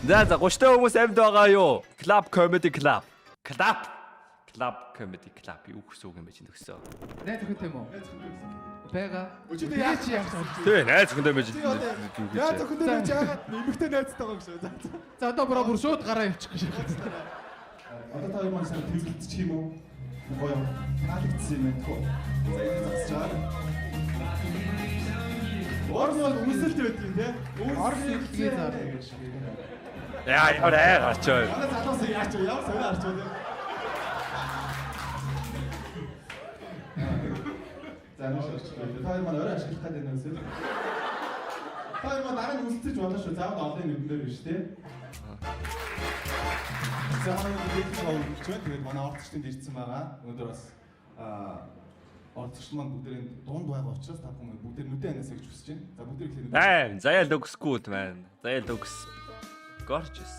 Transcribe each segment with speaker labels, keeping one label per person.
Speaker 1: За 30 та хүмүүс амьд байгаа юу? Club Comedy Club. Club Comedy Club юу гэсэн үг юм бэ чинь төгсөө.
Speaker 2: Найз өхөнтэй юм уу? Бага.
Speaker 3: Өчигдөр яаж яах вэ?
Speaker 1: Тий, найз өхөндөө байж.
Speaker 3: Яаж өхөндөө байж яагаад эмэгтэй найзтай байгаа юм шүү.
Speaker 2: За одоо бүр шууд гараа явчих гэж.
Speaker 3: Одоо та хоёр маань сайн төвлөлдчих юм уу? Гоё. Таалагдсан юм байна. За энэ засчаа. Орнол үсэлт байдгийн тий.
Speaker 2: Орнолгээ заа.
Speaker 1: Яа, яа гарчаа.
Speaker 3: Манай залуус яач вэ? Яа сонио арч вэ? За нэг шилж байна. Та хоёр маань орой ашиглах гэдэг юм эсвэл? Та хоёр маань дараа нь үсэлцэж болно шүү. Заавал олон нүдэн дээр биш тий. За манай бүтээгч авчихвэ. Тэгээд манай орцчтанд ирсэн байгаа. Өнөөдөр бас орцчт маань бүгдээрээ дунд байгаа учраас та бүхэн бүгдээр нүдэн анасаа гэж хүсэж байна. За бүгдээр ихлээр нүдэн.
Speaker 1: Байн, заяа looks good man. Заяа looks gorgeous.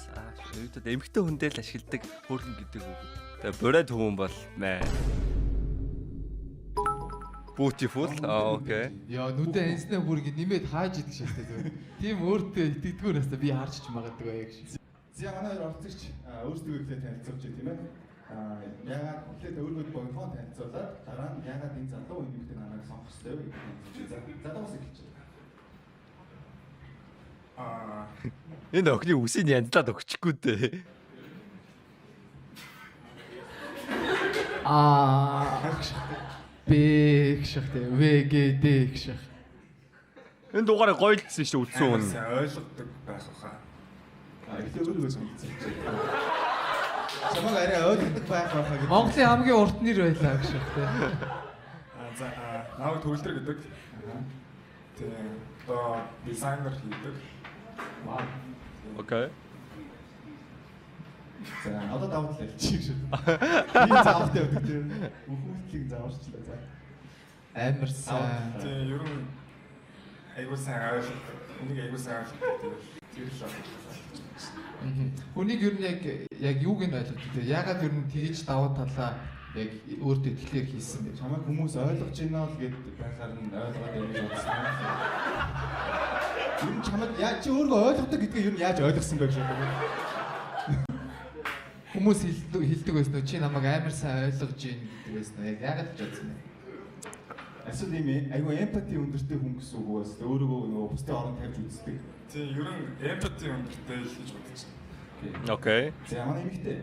Speaker 1: Өөдөө эмхтэй хүндэл ашигладаг хөөрхөн гэдэг үг. Тэгээ бурайд хүмүүс бол маа. Beautiful. Окей.
Speaker 2: Яа нүдэн энснэ бүр ингэ нэмээд хааж идэх шээ тэгээ. Тийм өөртөө итгэдэггүй настай би харж ч магадгүй яг шиг.
Speaker 3: За манай хоёр орцогч өөрсдөө ихлээр танилцуулж байна тийм ээ. Яагаад ихлээр өөргөө богино танилцуулаад дараа нь яагаад энэ залуу эмэгтэй намайг сонгох ёстой вэ гэж танилцуулж. За даваас эхэлж.
Speaker 1: Энэ охины үсийг янзлаад өгчихгүй дээ.
Speaker 2: Б гшихтэй ВГД гших.
Speaker 1: Энэ дугаарыг гойлдсон шүү үдсэн хүн.
Speaker 4: Ойлгодог байх хаа.
Speaker 3: Ихлээр өөргөө сонгоцсон. Чамаг арай ойлгодог байх байхаа гэж.
Speaker 2: Монголын хамгийн урт нэр байлаа гшихтэй.
Speaker 4: За наваг төвлөр гэдэг. Тэгээ одоо дизайнер хийдэг.
Speaker 1: Окей.
Speaker 3: За одоо давтал ялчих шүү. Би заавалтай өгдөг тийм. Бүхүүлтлийг зааварчлаа за.
Speaker 2: Амар сайн.
Speaker 4: Тэгээ ер нь айгуу сайн ойлгодог. Энийг айгуу сайн ойлгодог. Тэр л байна.
Speaker 2: Хүнийг ер нь яг юуг нь ойлгодог те. Ягаад ер нь тгийж давуу талаа яг өөртөө итгэлээр хийсэн бэ?
Speaker 3: Чамайг хүмүүс ойлгож байна л гэд байхаар нь ойлгоод байна гэж бодсон. Юу чамайг яаж чи өөрөө ойлгодог гэдгийг юу яаж ойлгосон бэ гэж бодсон.
Speaker 2: Хүмүүс хэлдэг байсан уу чи намайг амар сайн ойлгож байна гэдгээс нь яг яагаад ч бодсон бэ?
Speaker 3: Эсвэл ийм айгүй эмпати өндөртэй хүн гэсэн үг бас өөрийгөө нөгөө бусдын оронд тавьж үздэг.
Speaker 4: Тэгээ ер нь эмпати өндөртэй л гэж бодсон.
Speaker 1: Окей.
Speaker 3: За манай эмэгтэй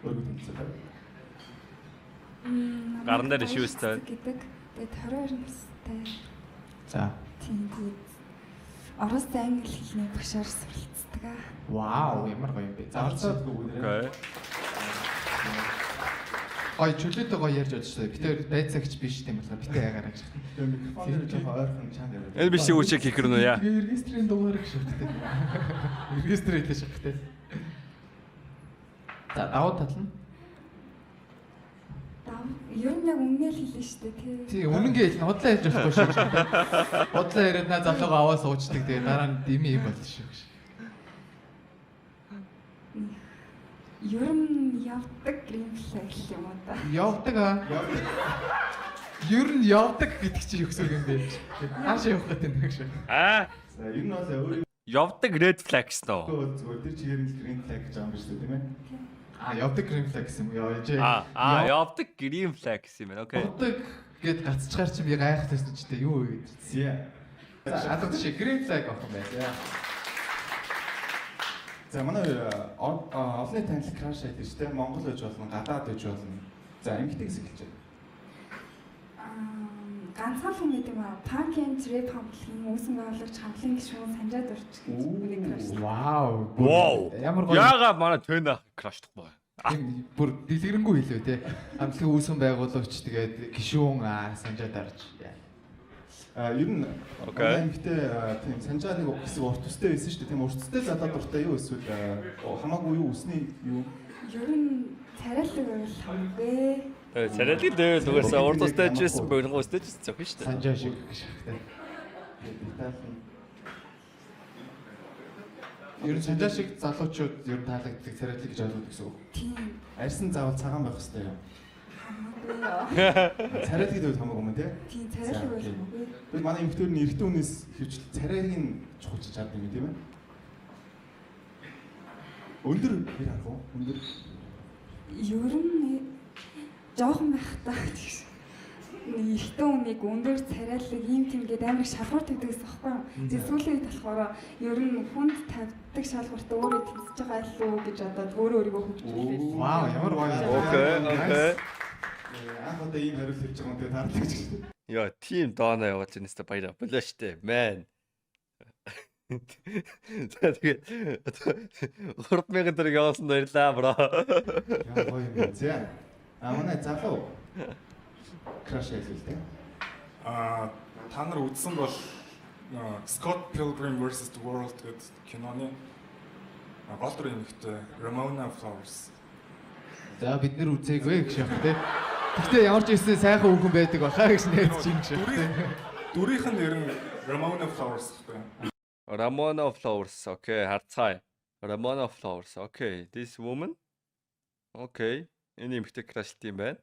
Speaker 3: өөрийгөө тэнцээ.
Speaker 1: Гаран дээр шивэстэй.
Speaker 5: гэдэг. Тэгээд 22 настай.
Speaker 2: За.
Speaker 5: Тийм тийм. Орос англи хэлний багшаар суралцдаг аа.
Speaker 2: Вау, ямар гоё юм бэ.
Speaker 3: Зарцаад бүгд.
Speaker 1: Окей.
Speaker 2: Гоё чөлөөтэй гоё ярьж очихлаа. Битээр байцаагч биш тийм болохоор битээ ягараа гэж.
Speaker 3: Тэр микрофон жоохон ойрхон чанд яриад.
Speaker 1: Энэ биш үүчиг хийх гэнэ үү яа?
Speaker 2: Регистрийн дугаар гэж шивтэй. Регистр хийлээ шивтэй. За давуу тал нь.
Speaker 5: Ер нь яг үнээр хэлнэ шүү дээ тий.
Speaker 2: Тий, үнэнгээ хэлнэ. Худлаа хэлж болохгүй шүү. Худлаа яриад наа залуугаа аваа суучдаг. Тэгээ дараа нь дими болно шүү.
Speaker 5: Ер нь явдаг грин флаг юм уу та.
Speaker 2: Явдаг аа. Ер нь явдаг гэдэг чинь юу гэсэн үг юм бэ? Хаашаа явах гэдэг юм шиг.
Speaker 3: За ер нь бол өөрөө
Speaker 1: Явдаг red flags тоо.
Speaker 3: зүгээр тэр чигээр нь green flag гэж байгаа юм шүү дээ тийм ээ.
Speaker 2: Явдаг green flag гэсэн юм яа.
Speaker 1: Явдаг green flag гэсэн юм байна. Окей.
Speaker 2: Явдаг гэд гацчгаар чи би гайхах гэсэн ч дээ юу вэ гэж. За алга шиг green flag авах юм байна.
Speaker 3: За манай олонний танил краш байдаг шүү дээ. Монгол байж болно, гадаад байж болно. За эмэгтэй гэсэн хэлж байна.
Speaker 5: Ганцхан хүн гэдэг юм аа. Punk and rap хамтлагийн үүсгэн байгуулагч хамтлагийн гишүүн Санжаад Урч гэж миний краш.
Speaker 2: Вау. Ямар гоё.
Speaker 1: Яагаад манай тэн краштахгүй.
Speaker 2: Тийм бүр дэлгэрэнгүй хэлээ те. Хамтлагийн үүсгэн байгуулагч тэгээд гишүүн Санжаад Урч.
Speaker 3: Ер нь эмэгтэй тийм Санжааныг гэсэн урт төстэй байсан шүү дээ. Тийм урт төстэй залуу дуртай юу эсвэл хамаагүй юу өсний юу?
Speaker 5: Ер нь царайлаг байвал хамгүй.
Speaker 1: Царайлаг дэвэл угаасаа урд устай ч байсан, богино устай ч байсан зөвхөн шүү дээ.
Speaker 2: Санжаа шиг гişхтэй. Ер нь Санжаа шиг залуучууд ер нь таалагддаг царайлаг гэж ойлгоод гэсэн үг.
Speaker 5: Тийм.
Speaker 3: Арьсан заавал цагаан байх хэрэгтэй юм.
Speaker 5: Хамаагүй.
Speaker 3: Царайлаг дэвэл хамаагүй юм тий?
Speaker 5: Тийм царайлаг байвал хамгүй.
Speaker 3: Тэгэл манай эмэгтэйр нь эртний хүнээс хөвчл царайлаг нь чухалчилж чаддаг юм тийм ээ. Өндөр хэр арах уу? Өндөр.
Speaker 5: Ер нь жоохон байх таа гэж. Ихтэй үнийг өндөр царайлаг ийм тийм гээд амар шалгуур тавьдаг гэсэн байхгүй юу? Тэгээ сүүлийн үед болохоор ер нь хүнд тавьдаг шалгуурт өөрөө тэнцэж байгаа л үү гэж бодоод өөрийгөө хөгжүүлээ.
Speaker 2: Вау, ямар гоё.
Speaker 1: Окей.
Speaker 3: Анх одоо ийм хариулт хэлж байгаа юм те таардаг ч гэсэн.
Speaker 1: Яа, тим дооноо явуулж байна өстой баяраа. Болоо штэ. Man. Тэгээд 3000 төгрөг явуулсан баярлаа бро.
Speaker 3: Яа гоё юм зэ. Манай залуу краш хийлээ.
Speaker 4: Та нар үзсэн бол Scott Pilgrim vs. The World гэдэг киноны гол дүрийн нөхтэй Ramona Flowers.
Speaker 2: За бид нэр үзээгүй гэж яг тий. Гэхдээ ямар ч ийсэн сайхан хүн байдаг баха гэж найдаж юм шиг тий.
Speaker 4: Дүрийнх нь ер нь Ramona Flowers гэдэг.
Speaker 1: Ramona Flowers. Okay, харцгаая. Ramona Flowers. Okay, this woman. Okay. Энэ эмэгтэй крашт юм байна.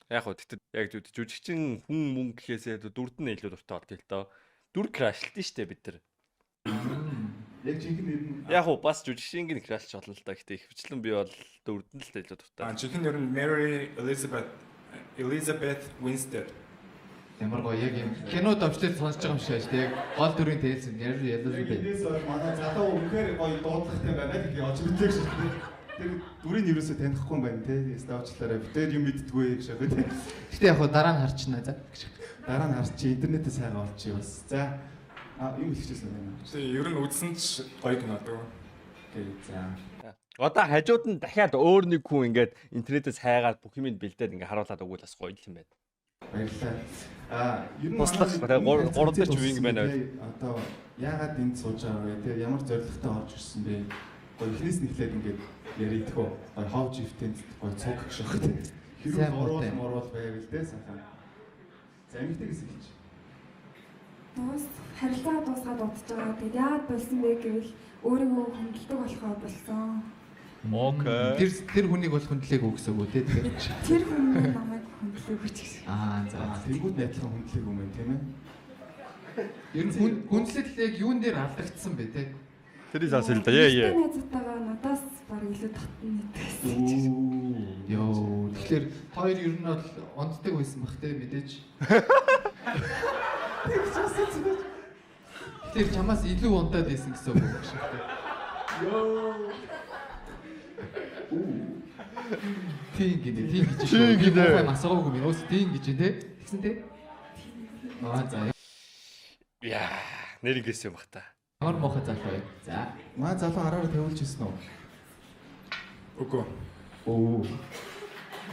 Speaker 1: Яг хөө тэгтээ яг жүжигчин хүн мөн гэхээсээ дүрд нь илүү дуртай болтой л доо. Дүр крашлт нь штэ бид нар.
Speaker 3: Яг жинхэнэ нэр нь
Speaker 1: Яг хөө бас жүжигчингийн крашч болно л да. Гэтэ ихвчлэн би бол дүрд нь л илүү дуртай.
Speaker 4: Жинхэнэ ер нь Mary Elizabeth Winstead.
Speaker 2: Ямар гоё яг юм. Кино давчлал сонсож байгаа юм шиг шүү дээ. Яг гол дүрийн тэлсэн яар ялдаг
Speaker 3: яг
Speaker 2: дээ.
Speaker 3: энэс бол манай залуу үнэхээр гоё дуудлагатай байна гэх яаж мэдлээ шүү дээ. Тэр дүрийг юусоо танихгүй юм байна те. Ставчлаараа битээр юм мэддэггүй гэж яг те.
Speaker 2: Гэхдээ яг хоо дараа нь харчихна за.
Speaker 3: Дараа нь харчих интернетээ сайхан олчих бас. За юм хэлчихсэн байна.
Speaker 4: Тэгээ ер нь үзсэн ч гоё кино дөө.
Speaker 3: Окей за.
Speaker 1: Одоо хажууд нь дахиад өөр нэг хүн ингээд интернетээс хайгаад бүх юмд бэлдээд ингээд харуулад өгвөл бас гоё юм байна.
Speaker 3: Баярлалаа. Ер нь
Speaker 1: Туслах гурав дахь үеийн байна.
Speaker 3: Одоо яагаад энд сууж байгаа вэ те? Ямар зорилготой орж ирсэн бэ? Гоё эхнээс нь эхлээд ингээд яригдхөө. Гоё ховж ивтэн гоё цог гэх шиг те. Хэрэг орвол байвал те сайхан. За эмэгтэйгээс эхэлж.
Speaker 5: Харилцаа дуусгаад удаж байгаа. Тэгээд яагаад болсон бэ гэвэл өөрийгөө хөндлөдөг болохоор болсон.
Speaker 1: Окей.
Speaker 2: Тэр хүнийг бол хөндлөг өгсөг үү те.
Speaker 5: Тэр хүн намайг хөндлөг гэж.
Speaker 2: За.
Speaker 3: Тэнгүүд найдлах хөндлөг юм байна тийм ээ.
Speaker 2: Ер нь хүндлэл яг юун дээр алдагдсан бэ те.
Speaker 1: Тэрийг сонсё л да. Яа.
Speaker 5: Найзтайгаа надаас баг илүү татна нэгтэйсэн.
Speaker 2: Йоо. Тэгэхээр хоёр ер нь бол онддаг байсан бах те мэдээж. Тэр чамаас илүү унтаад байсан гэсэн үг шүү дээ.
Speaker 3: Йоо.
Speaker 2: Тийм гэж шүү. Би мохой масаагүй юм. Өөс тийм гэж те. Тэгсэн те. За.
Speaker 1: Яа, нэр ингэсэн юм бах та.
Speaker 2: Ямар мохой залуу вэ? За.
Speaker 3: Маа залуу араар тавилж ирсэн үү?
Speaker 4: Үгүй.
Speaker 3: Оо.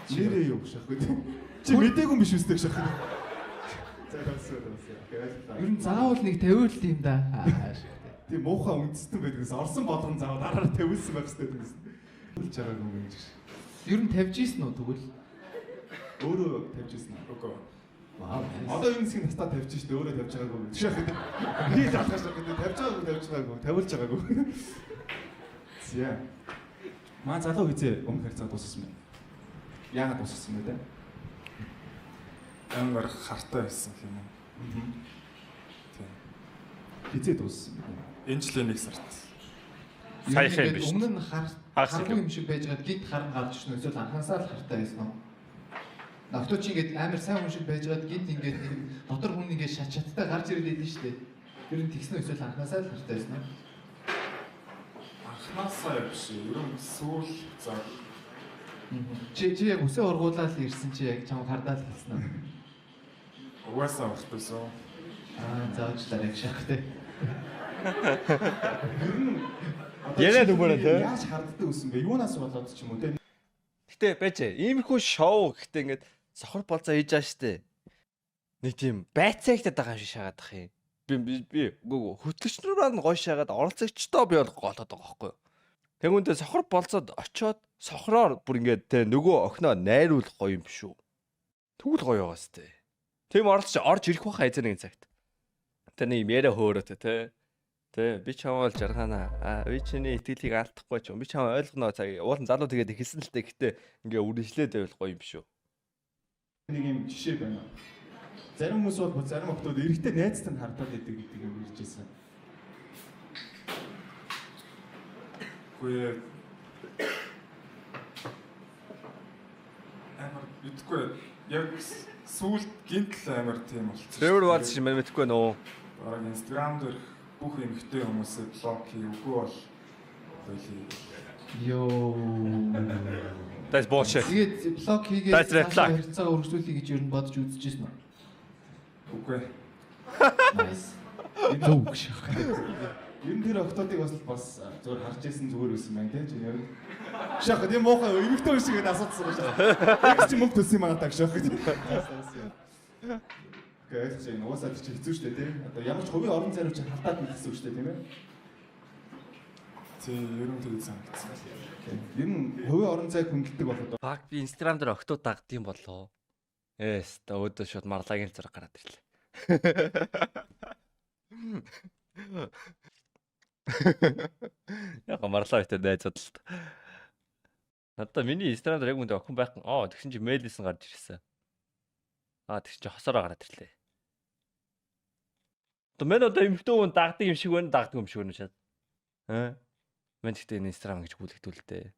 Speaker 3: Нэрээ юу шахах вэ? Чи мдээгүй юм биш үстэй шахах. За
Speaker 2: Ер нь заавал нэг тавиул юм да.
Speaker 3: Тийм муухай үндэстэн байдгаас орсон болгон заавал араар тавилсан байх хэрэгтэй гэсэн. Үлж байгаагүй юм гэж.
Speaker 2: Ер нь тавьж ийсэн үү тэгвэл?
Speaker 3: Өөрөө тавьж ирсэн аа.
Speaker 4: Үгүй.
Speaker 3: Вау. Одоо энэ хэсгийг настаа тавьж штэ өөрөө тавьж байгаагүй. Шахах. Би залгаж байгаа тавьж байгаагүй, тавилж байгаагүй. Зя. Маа залуу хизээ өмнөх харьцаа дууссан байна. Яагаад дууссан бэ те?
Speaker 4: Амар хартай байсан юм уу? Тийм.
Speaker 3: Хизээ дууссан бэ?
Speaker 4: Энэ жилийн 1 сард.
Speaker 1: Саяхан биш.
Speaker 2: Өмнө нь
Speaker 1: Хагас
Speaker 2: харгүй юм шиг байж байгаа гид харан гарч ирсэн эсвэл анхаасаа л хартай байсан уу? Навтууч ингээд амар сайн хүн шиг байж байгаа гид ингээд дотор хүн ингээд шаттай гарч ирээд байдэн шүү дээ. Ер нь тэгснэ эсвэл анхаасаа л хартай байсан уу?
Speaker 4: Анхнаасаа биш. Ер нь сүүл за
Speaker 2: Чи яг үсээ ургуулаад ирсэн чи яг чам хардаад хэлсэн үү?
Speaker 4: угаасаа уртсан.
Speaker 2: Заавчлаа яг шахтай.
Speaker 1: Яриад өгөөрэй те.
Speaker 3: Яаж харддаг үсэн бэ? Юунаас болоод ч юм уу те?
Speaker 1: Гэтэ байж иймэрхүү шоу гэхдээ ингээд сохор болцоо хийж байгаа штэ. Нэг тийм байцаагтаад байгаа юм шиг шагаад ах юм. Би хөтлөгчнөрөө нь гоё шагаад оролцогчдоо би бол голоод байгаа байхгүй юу. Тэгүндээ сохор болцоод очоод сохроор бүр ингээд те нөгөө охиноо найруулах гоё юм биш үү. Тэгвэл гоё байгаа сте. Тэм оролцож орж ирэх баха эзэн нэг цагт. Тэ нэг юм яриа хөөрөөтэй те. Тэ би чамаа бол жаргана. Би чиний итгэлийг алдахгүй ч юм. Би чамаа ойлгоно цаг. Уулын залуу тэгээд ихэлсэн л тэ гэхдээ ингээ үргэлжлээд байвал гоё юм биш үү.
Speaker 3: Нэг юм жишээ байна. Зарим хүмүүс бол зарим охтууд эрэгтэй найзтай нь хардаад идэг гэдэг юм ирж байсан.
Speaker 4: Үгүй амар мэдгүй яг сүүлд гинтл амар тийм болчихсон.
Speaker 1: Trevor Watts шиг мэдхгүй нөө.
Speaker 4: Бараг Instagram дээр бүх эмэгтэй хүмүүсээ блок хий үгүй бол хоёлаа.
Speaker 2: Йоо.
Speaker 1: That's bullshit.
Speaker 2: Тэгээд блог хийгээд
Speaker 1: That's red flag.
Speaker 2: харилцаагаа өргөжлүүлэе гэж ер нь бодож үзчихсэн үү?
Speaker 4: Үгүй.
Speaker 2: Nice. Зөв гэж байна.
Speaker 3: Ер нь тэр октодыг бас зүгээр харж ирсэн зүгээр байсан байна тийм ч ер нь. Шахах тийм муухай эмэгтэй хүн шиг асуудсан шүү. Яг чи мөнгө төлсөн юм аа таг шахах. Гэхдээ чинь уусаад чи хэцүү шүү дээ тийм. Одоо ямар ч хувийн орон зайруу чи халтаад мэдсэн шүү дээ тийм ээ.
Speaker 4: Тийм ер нь тэгээд санагдсан.
Speaker 3: Ер нь хувийн орон зай хүндэлдэг болоод
Speaker 1: Баг би Instagram дээр октод дагдсан болоо. Эс та өөдөө шууд марлагийн зураг гараад ирлээ. Яг марлаа гэдэг найзууд л та. Надаа миний Instagram дээр яг үндэ охин байх. Тэгсэн чи мэйлсэн гарч ирсэн. Тэгсэн чи хосороо гараад ирлээ. Мен одоо эмхтэн хүн дагдаг юм шиг байна, дагдаг юм шиг байна шат. Мен гэхдээ энэ Instagram гэж гүйлгдүүлдэ.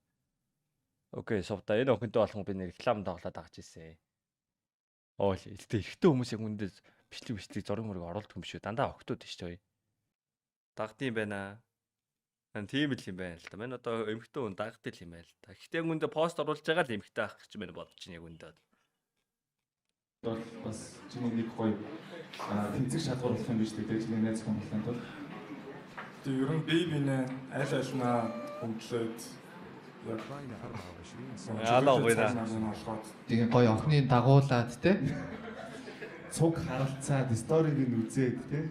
Speaker 1: Окей, совда энэ охинтой болгон би нэг реклам тоглоод дагж ирсэн. Илтэй эрэгтэй хүмүүс яг үндэ бичлэг зураг мөрөг оруулдаг юм шүү. Дандаа октод шүү дээ. Дагд юм байна. Тийм л юм байна л да. Мен одоо эмхтэн хүн дагдаг юм байна л да. Гэхдээ яг үндэ пост оруулж байгаа л эмхтэн ах гэж мен бодож чинь яг үндэ.
Speaker 3: бас чиний нэг гоё тэнцэг шалгуур болох юм биш үү? Чиний найз хүн болох юм бол.
Speaker 4: Тийм ер нь бие биенээ аль альнаа хөндлөөд
Speaker 1: Яалаа гоё.
Speaker 2: Тэгээ гоё охины дагуулад те.
Speaker 3: Цуг харалцаад сториг нь үзээд тий.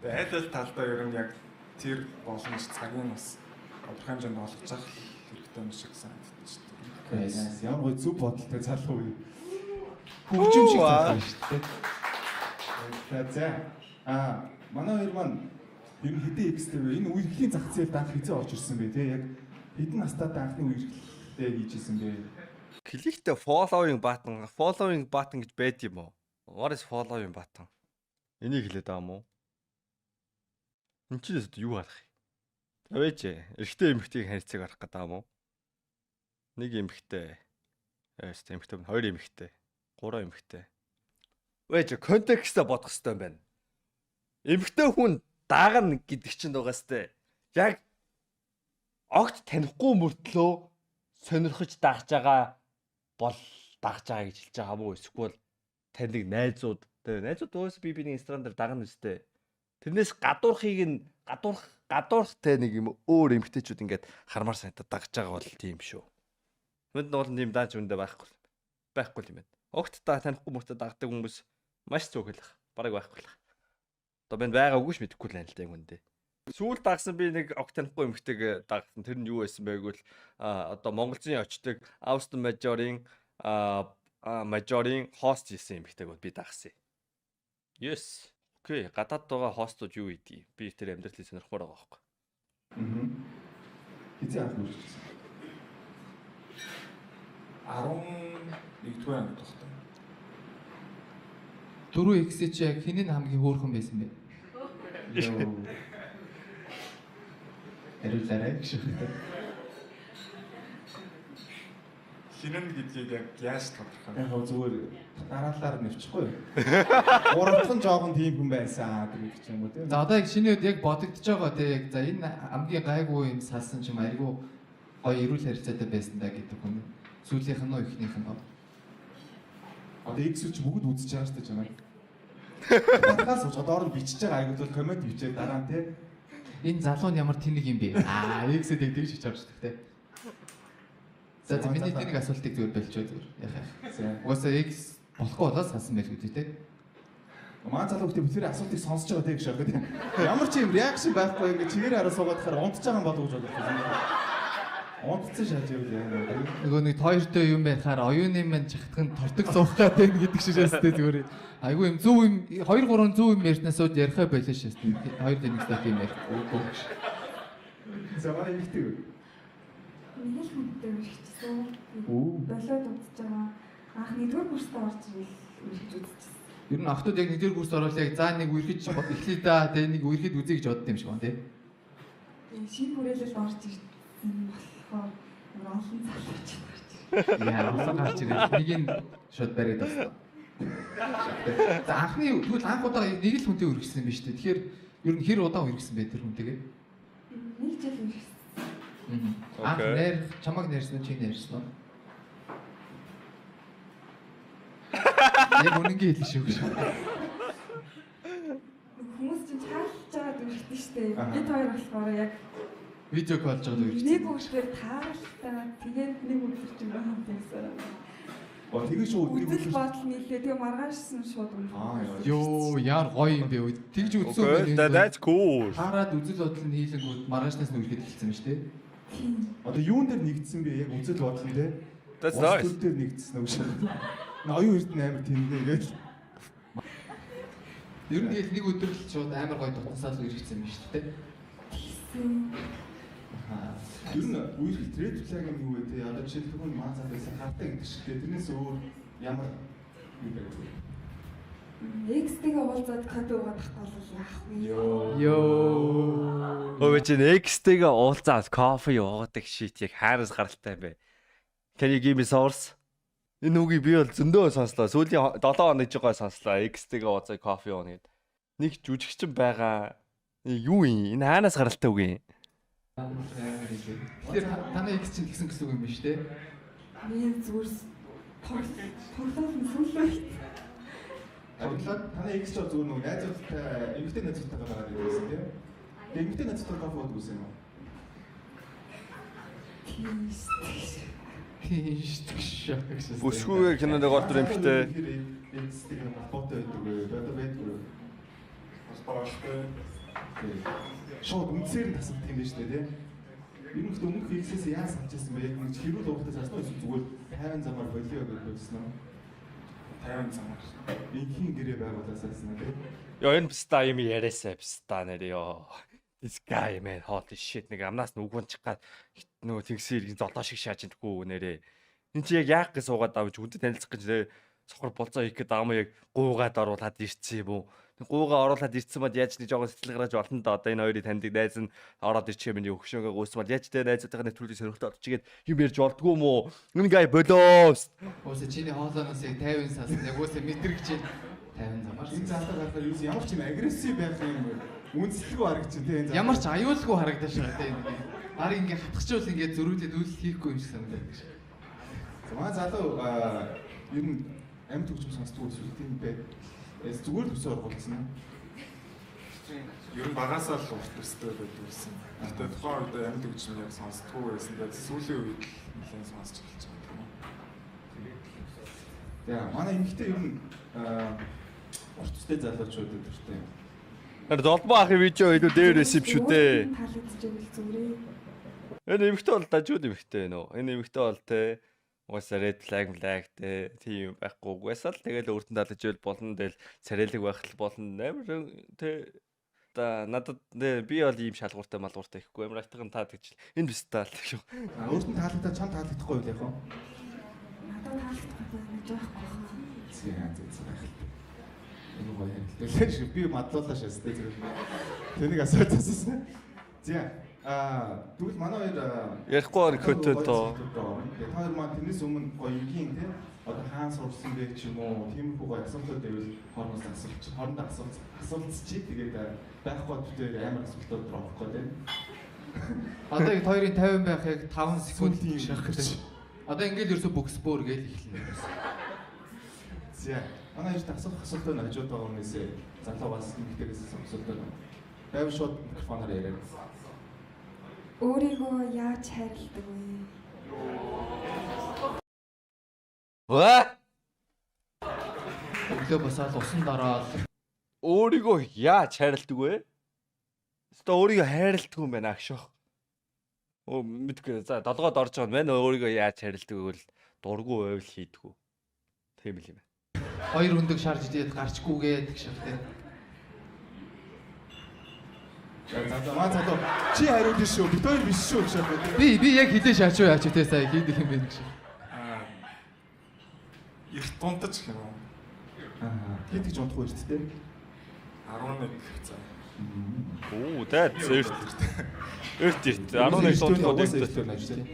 Speaker 4: Тэгээ аль аль талдаа ер нь яг тэр боломж цагийн бас тодорхой хэмжээнд олгож авах хэрэгтэй юм шиг санагдаж байна.
Speaker 3: Ямар гоё зүг бодолтой залуу юм.
Speaker 2: Хөгжим шиг байна шүү дээ.
Speaker 3: За. Манай хоёр маань ер нь хэдэн X-тэй вэ? Энэ үерхлийн зах зээлд анх хэзээ орж ирсэн бэ тий? Яг хэдэн настайд анхны үерхлээ хийж исэн бэ?
Speaker 1: Кликтэй following button гэж байд юм уу? What is following button? Энийг хэлээд байгаа юм уу? Энд чинь юу харах юм? Авээч эрэгтэй эмэгтэйг харьцааг харах гэдэг юм уу? Нэг эмэгтэй. Эмэгтэй, хоёр эмэгтэй, гурван эмэгтэй. Вэж контекстээ бодох хэрэгтэй юм байна. Эмэгтэй хүн даагна гэдэг чинь дугаарстай. Яг огт танихгүй мөртлөө сонирхож дагж байгаа бол дагж байгаа гэж хэлж байгаа мó эсвэл таныг найзууд өөс би биний Instagram дээр дагна үстэй. Тэрнээс гадуурх те нэг юм өөр эмгтээчүүд ингээд хармаар санагдаад дагж байгаа бол тийм шүү. Мэд нь бол нэм дааж үндэ байхгүй юм байна. Огт та танихгүй мөртөө дагдаг хүмүүс маш цөөхөлөх. Бараг байхгүй л. Одоо би байгаа үгүй ш мэдэхгүй л байна л да юм үндэ. Сүүл дагсан би нэг огт танихгүй эмгтэйг дагсан. Тэр нь юу байсан бэ гэвэл одоо Монголын очдог Austin Major-ийн хост хийсэн эмгтэйг би дагсан. Yes. Окей, гадаад байгаа хостууд юу ийдий? Би тэр амьдралыг сонирхмоор байгаа байхгүй.
Speaker 3: Хэзээ анх үргэлжлүүлсэн?
Speaker 4: 11-р ангид тогтсон.
Speaker 2: 4X чи яг хинэн хамгийн хөөрхөн байсан бэ? Эрүүлээрэй гэж.
Speaker 4: Хинэн гэдгийг яг яаж тодорхой?
Speaker 3: Яг зүгээр дараалалаар нэвчихгүй. Гуравдхан жоохон тийм хүн байсан гэдэг юм уу тийм.
Speaker 2: За одоо яг шинэ үед яг бодогдож байгаа те яг за энэ хамгийн гайгүй юм салсан ч юм айгүй гоё эрүүл харилцаатай байсан да гэдэг хүн. Сүүлийнх нь нөө ихнийх нь.
Speaker 3: Одоо X үуч бүгд үзэж байгаа шүү дээ чамайг. Батгаас уу одоо орон бичиж байгаа айгуул комент бичээд дараа нь те.
Speaker 2: Энэ залуу нь ямар тэнэг юм бэ? X-д тэгж хийж авч байгаа те. За миний тэнэг асуултыг зүгээр болчихоо зүгээр. Яхаа. Угаасаа X болохгүй болоод салсан байх үү те.
Speaker 3: Маань залуу гэдэг тэр асуултыг сонсож байгаа тийм шахаад тийм. Ямар ч юм реакшн байхгүй ингээд чигээр хараа суугаад хахаар унтж байгаа юм болов гэж бодлоо. Унтцсан шааж явлаа.
Speaker 2: Нөгөө нэг тоёртой юм байхаар оюуны мань чахтах нь тортог суух гэдэг гэдэг шишээстэй зүгээр. Айгүй юм зөв юм 2 3 зөв юм ярьснасууд ярихаа болоо шээстэй. Хоёр дэнэгтэй тийм ярихгүй.
Speaker 3: Заваа ихтэй.
Speaker 5: Нэг л хүнтэй үргэлжсэн. Болоод үзэж байгаа. Анх 1-р курст орж ирэл үргэлж үзчихсэн.
Speaker 2: Ер нь охтууд яг 1-р курст оруулаа яг за нэг үерхэж эхлэе да тэгээ нэг үерхэд үзье гэж бодд юм шиг байна тий.
Speaker 5: Шинэ хүрээлэлд орж ирсэн болохоор Олон залууч гарч.
Speaker 2: Яа, олон гарч ирээд нэг нь шууд бариад байна. За анхны тэгвэл анх удаа нэг л хүнтэй үргэлжсэн юм биш үү? Тэгэхээр ер нь хэр удаан үргэлжсэн бэ тэр хүнтэйгээ?
Speaker 5: Нэг жил ирсэн.
Speaker 2: Анх нэр чамаг нэрсэн чи нэрсэн үү? Яг үнэнгээ хэлсэн шүү гэж.
Speaker 5: Хүмүүс чинь чаалж байгаа дүрхтэй штэ. Бид хоёр болохоор яг
Speaker 2: Видео колж байгаа үргэлжсэн.
Speaker 5: нэг үгээр тааралтай тэгээд нэг үгээр чинь байгаа юм гэсэн.
Speaker 3: Тэгээ шууд
Speaker 5: Үдэл бодол нийлээ. Тэгээ маргаашсан шууд үнэ.
Speaker 2: Йоо, яар гоё юм бэ. Тэгж үзсэн
Speaker 1: Okay, that's cool.
Speaker 2: Хараад үзэл бодол нь хийлэнгүүд маргаашнаас нь үргэлж хэлсэн юм шүү дээ.
Speaker 3: Одоо юун дээр нэгдсэн бэ? Яг үзэл бодол нь те.
Speaker 1: That's nice.
Speaker 3: Төл дээр нэгдсэн үү шүү. Оюун эрдэнэ амар тэмдэг гэж.
Speaker 2: Ер нь тэгэл нэг өдөр л шууд амар гоё тутасаал үргэлжсэн юм шүү дээ.
Speaker 3: Ер нь үерхэл тред флаг юм юу вэ те? Одоо жишээлбэл хүн маацаад байсан хартаа гэдэг шиг те. Тэрнээс өөр ямар юу байх вэ?
Speaker 5: X-тэйгээ уулзаад кафе уугаад бол яах вэ?
Speaker 2: Йоо.
Speaker 1: Өө чи X-тэйгээ уулзаад кофе уугадаг shit яг хайраас гаралтай юм бэ? Can you give me source? Энэ үгийг би бол зөндөө сонслоо. Сүүлийн 7 хоног жигээ сонслоо. X-тэйгээ уулзаад кофе ууна гэд. Нэг жүжигчин байгаа. Юу юм? Энэ хаанаас гаралтай үг юм?
Speaker 2: Тэгэхээр танай X чинь тэгсэн гэсэн үг юм биш үү?
Speaker 5: Би зүгээр тоглоом сүлээ.
Speaker 3: Аглаад танай X ч зөв нэг найзуудтай эмэгтэй найзуудтайгаа байгаа гэсэн тийм. Эмэгтэй найзуудтай кофе уудаг гэсэн юм уу?
Speaker 1: Бүсгүйгээр кинонд ордог эмэгтэй.
Speaker 3: X-тэй фото байдаг үү? Одоо байдгүй.
Speaker 4: Бас бааштай.
Speaker 3: Шууд үнсээр нь тасалдаг юм байна шүү дээ тийм. Ер нь өмнөх X-ээс яаж санджсэн бэ? Яг нэг хэрүүл уухтаас асна эсвэл зүгээр 50 замаар болио гэж бодсон уу?
Speaker 4: 50 замаар.
Speaker 3: Инхийн гэрээ байгуулаас асна тийм.
Speaker 1: Яа энэ пста юм яриасаа пста нэр ёо. This guy man holy shit нэг амнаас нь үгүнчих гад нөгөө тэгсэн иргэн золоо шиг шааж идэггүй нэрээ. Энд чи яг яах гэж суугаад авч үндэд танилцах гэж нэр сохор болцоо хийх гээд аамаа яг гуугаад оруулаад ирсэн юм уу? Гуугаа оруулаад ирсэн мод яаж нэг жоохон сэтгэл гаргаж болно да одоо энэ хоёрыг таньдаг найз нь ороод ирчих юм миний өгшөөгөө гүйсмал яаж тэ найзуудтайгаа нэвтрүүлэг сонирхолтой болчихгээд юм ярьж болдгоо юм уу? Энэ guy болоос.
Speaker 2: Ууса чиний хоолооноос яг 50 саас яг ууса метр гэж 50 замаар.
Speaker 3: Энэ заалтаа гарахаар юу ямар ч юм агрессив байх юм үнслэхүү харагч тийм энэ
Speaker 2: Ямар ч аюулгүй харагдаж байгаа тийм. Барыг ингээ хатгачвал ингээ зөрүүлээд үйлс хийхгүй юм шиг санагдаад гэж.
Speaker 3: За маа залуу ер нь амьд хөгжим сонсдог эсвэл тийм бэ? Зүгээр л өсөөр болцсон.
Speaker 4: Ер нь багасаа л урт өстэй байдаг байсан. Гэтэ тухайн үед амьд хөгжим яг сонсдгоо байсан. Тэгээд сүүлийн үед л нэлээд сонсч эхэлж байгаа юм.
Speaker 3: За манай эмэгтэй ер нь урт өстэй залуучууд өдөртэй.
Speaker 1: Тэр долбоо ахын видео илүү дээр байсан юм шүү дээ.
Speaker 5: Таалагдчихвэл зүгээрээ.
Speaker 1: Энэ эмэгтэй бол дажууд эмэгтэй нөө. Энэ эмэгтэй бол те угаасаа red flag те тийм байхгүй угаасаа л тэгэл өөртөө таалагдчихвэл болно тэгэл царайлаг байх л болно. Амар те та надад би бол ийм шалгууртай малгууртай ихгүй амар айтган таалагдчих. Энэ биш таалдаг шүү.
Speaker 3: Өөртөө таалагдаад чам таалагдахгүй юу яг хөө?
Speaker 5: Надад таалагдахгүй байна жоохгүй.
Speaker 3: Зээ. Энэ гоё юм. Тэгэхээр би мадлуулаа шээс тэ зэрэг. Тэнийг асуусан. За тэгвэл манай хоёр
Speaker 1: Ярихгүй контент тоо.
Speaker 3: Тэгээ та хоёр маань тэрнээс өмнө гоё ингийн те одоо хаан сурсан бэ ч юм уу тиймэрхүү гоё асуултууд байвал хоорондоо асуулцчих. Тэгээд байхгүй төдөө амар асуултууд дрохгүй те.
Speaker 2: Одоо яг хоёрын 50 байх яг 5 секунд
Speaker 3: Сүүлийн
Speaker 2: шахах гэж. Одоо ингээл ерөөсө боксбоор гэж эхэлнэ.
Speaker 3: За манай хоёр асуултууд нь хажууд байгаа хүнээс залуугаас эмэгтэйгээс асуултууд байна. Байв шууд микрофоноор яриад.
Speaker 5: Өөрийгөө яаж хайрладаг вэ?
Speaker 1: Ва?
Speaker 2: Өглөө босоод усан дараад
Speaker 1: Өөрийгөө яаж хайрладаг вэ? Өөртөө өөрийгөө хайрладаг юм байна агших. Оо мэдгүй. За долгоод орж байгаа нь мань өөрийгөө яаж хайрладаг вэ гэвэл дургу байвал хийдэггүй. Тийм л юм байна.
Speaker 2: хоёр өндөг шарж идээд гарчгүйгээд гэх шиг тийм.
Speaker 3: За маа залуу чи хариулна шүү. Бид хоёр биш шүү гэж байна.
Speaker 2: Би яг хідээ шаач уу яач тий сая хийдэг юм байна гэж.
Speaker 4: Эрт дунтаж гэх юм уу?
Speaker 3: Хэд гэж унтахгүй шүү дээ.
Speaker 4: 11 за.
Speaker 1: Оо that's эрт. Эрт 11 дундаа
Speaker 3: угаасаа эртээр нэж тий.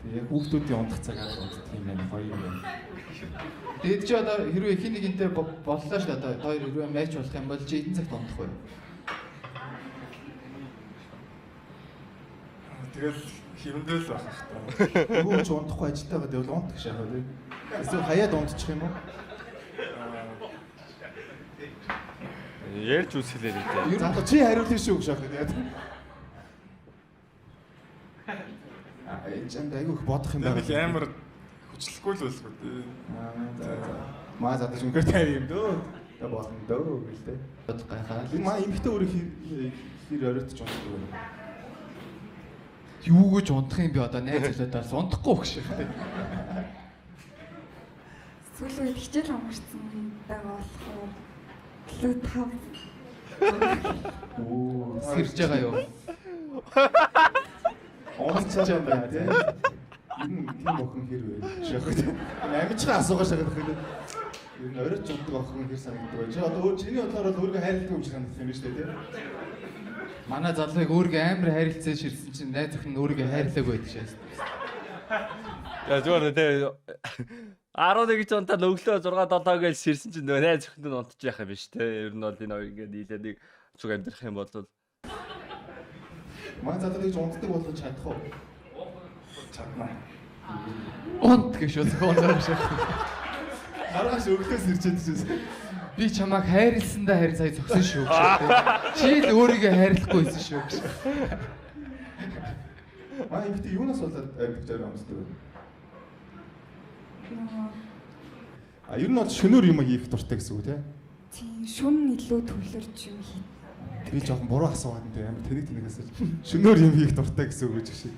Speaker 3: Тэгээ хүүхдүүдийн унтах цагаар унтдаг юм байна. Гоё юм байна.
Speaker 2: Тэгээд чи одоо хэрвээ хин нэгэнтэй боллоо шүү дээ. Одоо хоёр хэрвээ матч болох юм бол чи эдэн цагт унтах вэ?
Speaker 4: тэгэл хэмдээл байх хэрэгтэй.
Speaker 3: Нөгөө ч унтахгүй ажилтаа байгаа гэвэл унтах шахаа тий. Эсвэл хаяад унтчих юм уу?
Speaker 1: Ярьж үсгэлээ л дээ.
Speaker 3: Залуу чи хариулна шүү гэж шахаа тий. Энд айгүй их бодох юм
Speaker 4: Нэг
Speaker 3: байна.
Speaker 4: амар хүчлэхгүй л байлгүй тий.
Speaker 3: За. Маа задаж өнгөр тайр юм дөө. Тэ болно дөө гэл тий.
Speaker 2: Бод гайхаа.
Speaker 3: Энэ маа эмхтэй өөрөө хэр оройтч унтдаг вэ?
Speaker 2: Юу гэж унтах юм бэ одоо найз залуудаас унтахгүй өгш шүү дээ.
Speaker 5: Сүүлийн үед хичээл амарсан байгаа болох уу? Клүү 5.
Speaker 2: Оо, сэрж байгаа юу?
Speaker 3: Онцож юм байна тий. Энэ тийм охин хэр вэ? Шахаа тий. Амжихаа асуугаа шахаад хэрэг. Энэ оройтч унтдаг охин хэр санагддаг вэ? Чи одоо чиний бодлоор бол өөрийгөө хайрлах юм шиг санагдах юм шүү дээ тий.
Speaker 2: Манай залууг өөрийгөө амар хайрлцсан ширсэн чинь найз охин нь өөрийгөө хайрлаагүй байдаг шээс.
Speaker 1: За зүгээр тэ 11 цонтаа өглөө 6-7 гэж сэрсэн чинь нөгөө найз охинд нь унтчих яах юм биш те. Ер нь бол энэ хоёр ингээд нийлээд нэг зүг амьдрах юм бол
Speaker 3: Маа залууг унтдаг болгож чадах уу?
Speaker 4: Чадна.
Speaker 2: Унт гэж шууд шээ.
Speaker 3: Маргааш өглөөс ирчээд чинь.
Speaker 2: Би чамайг хайрлсандаа харин сая зогсон шүү гэж. Чи л өөрийгөө хайрлахгүй байсан шүү гэж.
Speaker 3: Маа эмхтэй юунаас болоод амьд жаргал амсдаг вэ? Ер нь бол шөнөөр юм хийх дуртай гэсэн үг тий.
Speaker 5: Тийм шүн илүү төвлөрч юм хий.
Speaker 3: Би жоохон буруу асуугаад энэ амар тэнэг асууж. Шөнөөр юм хийх дуртай гэсэн үг гэж шиг.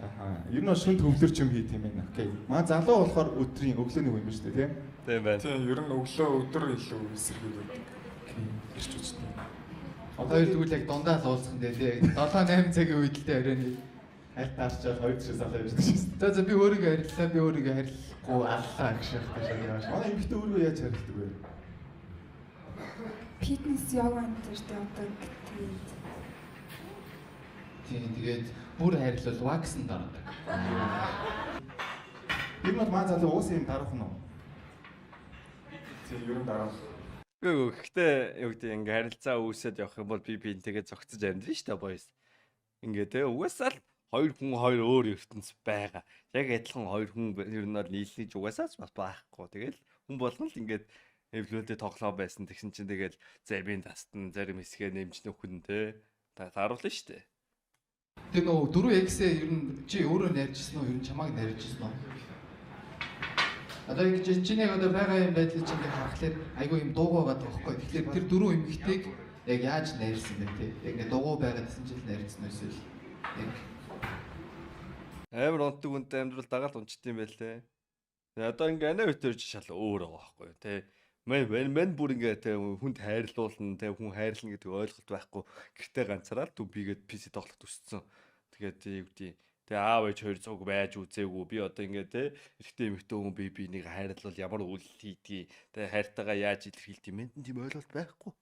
Speaker 3: Аха. Ер нь бол шүн төвлөрч юм хийх юм байна. Окей. Маа залуу болохоор өдрийн өглөөний үе юм шүү дээ тий.
Speaker 1: тийм байна.
Speaker 4: Тийм ер нь өглөө өдөр илүү эсэргүүцдэг.
Speaker 3: Окей. Ирч үстэй.
Speaker 2: Хоёр тэгвэл яг дундаа л уулзах нь дээ. 7-8 цагийн үед л дээ оройн.
Speaker 3: Аль таарчаад хоёр тишээ салаа явж байгаа шүү дээ.
Speaker 2: За би өөрийгөө хайрлаа, би өөрийгөө хайрлахгүй аллаа гэж шахаж.
Speaker 3: Манай эмхтэй өөрөө яаж харилдаг вэ?
Speaker 5: Фитнес йога энтертэй одоо тэгээд
Speaker 2: Тийм тэгээд бүр хайрлал ваксн дардаг.
Speaker 3: Ер нь бол маа залуу уус юм дарах нь уу?
Speaker 4: Тийм ер нь дараа.
Speaker 1: Гэхдээ юу гэдэг ингээ харилцаа үүсээд явах юм бол би энтэйгээ зогцож амьдрын шүү дээ боёс. Ингээ те угаасаа л хоёр хүн хоёр өөр ертөнц байгаа. Яг адилхан хоёр хүн ер нь бол нийлнэж угаасаа ч бас байхгүй. Тэгэл хүн болгон л ингээд эвлүүлээ тоглоо байсан. Тэгсэн чинь тэгэл зарим тастан зарим хэсгээ нэмж нөхөн те. Тааруулна шүү дээ.
Speaker 2: Тэр нөө 4X-ээ ер нь чи өөрөө найрчсан уу? Ер нь чамайг найрчсан уу? Одоо яг чиний одоо байгаа юм байдлыг чинь харахад айгүй юм дуугаа байгаа байхгүй. Тэгэхээр тэр дөрөв эмэгтэйг яг яаж найрсан бэ те? Яг ингээ дуугаа байгаад гэсэн чинь найрсан байсан л. Яг
Speaker 1: Амар унтдаг үнтэй амьдрал дагаад унчт юм байл те. Тэгээ одоо ингээ анаа битэрч шал өөр байгаа байхгүй те. Мен бүр ингээ те хүнд хайрлуулна те хүн хайрлна гэдэг ойлголт байхгүй. Гэртээ ганцаараа л бигээд PC тоглох төсцсөн. Тэгээд юу гэдэг тэгээ аав ээж хоёр цуг байж үзээгүй би одоо ингээ те эрэгтэй эмэгтэй хүн би нэг хайрлал ямар үйл хийдгийг те хайртайгаа яаж илэрхийлдэг юм энэ тийм ойлголт байхгүй.